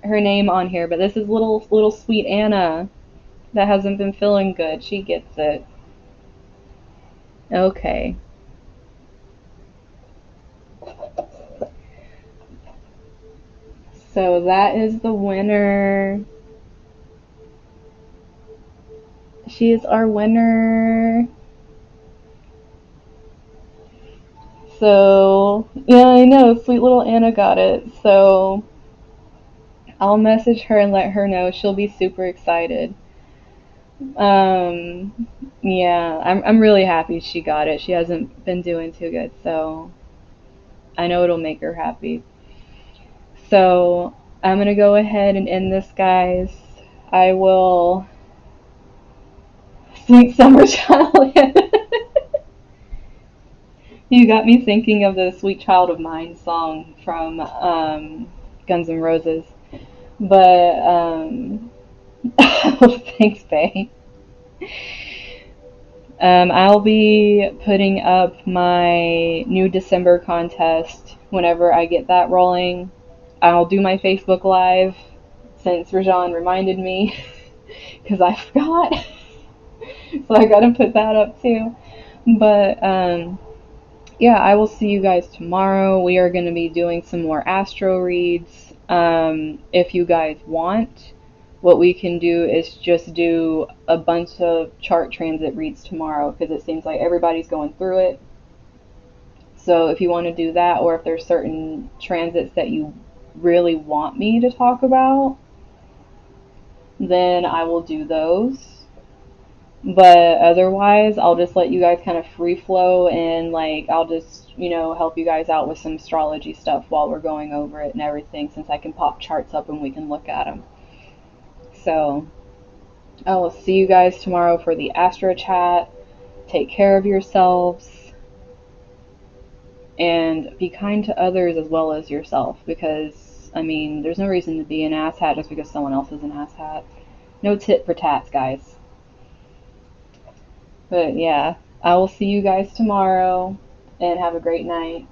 name on here, but this is little sweet Anna that hasn't been feeling good. She gets it. Okay. So that is the winner. She is our winner. So, yeah, I know, sweet little Anna got it. So, I'll message her and let her know. She'll be super excited. Um, yeah, I'm really happy she got it. She hasn't been doing too good, so I know it'll make her happy. So, I'm gonna go ahead and end this, guys. I will. Sweet Summer Child. You got me thinking of the Sweet Child of Mine song from Guns N' Roses. But, thanks, Faye. I'll be putting up my new December contest whenever I get that rolling. I'll do my Facebook Live since Rajan reminded me because I forgot. So I gotta put that up too. But yeah, I will see you guys tomorrow. We are going to be doing some more astro reads. If you guys want, what we can do is just do a bunch of chart transit reads tomorrow because it seems like everybody's going through it. So if you want to do that, or if there's certain transits that you really want me to talk about, then I will do those. But otherwise, I'll just let you guys kind of free flow and like I'll just, help you guys out with some astrology stuff while we're going over it and everything since I can pop charts up and we can look at them. So, I will see you guys tomorrow for the Astro Chat. Take care of yourselves and be kind to others as well as yourself because, I mean, there's no reason to be an asshat just because someone else is an asshat. No tit for tats, guys. But yeah, I will see you guys tomorrow and have a great night.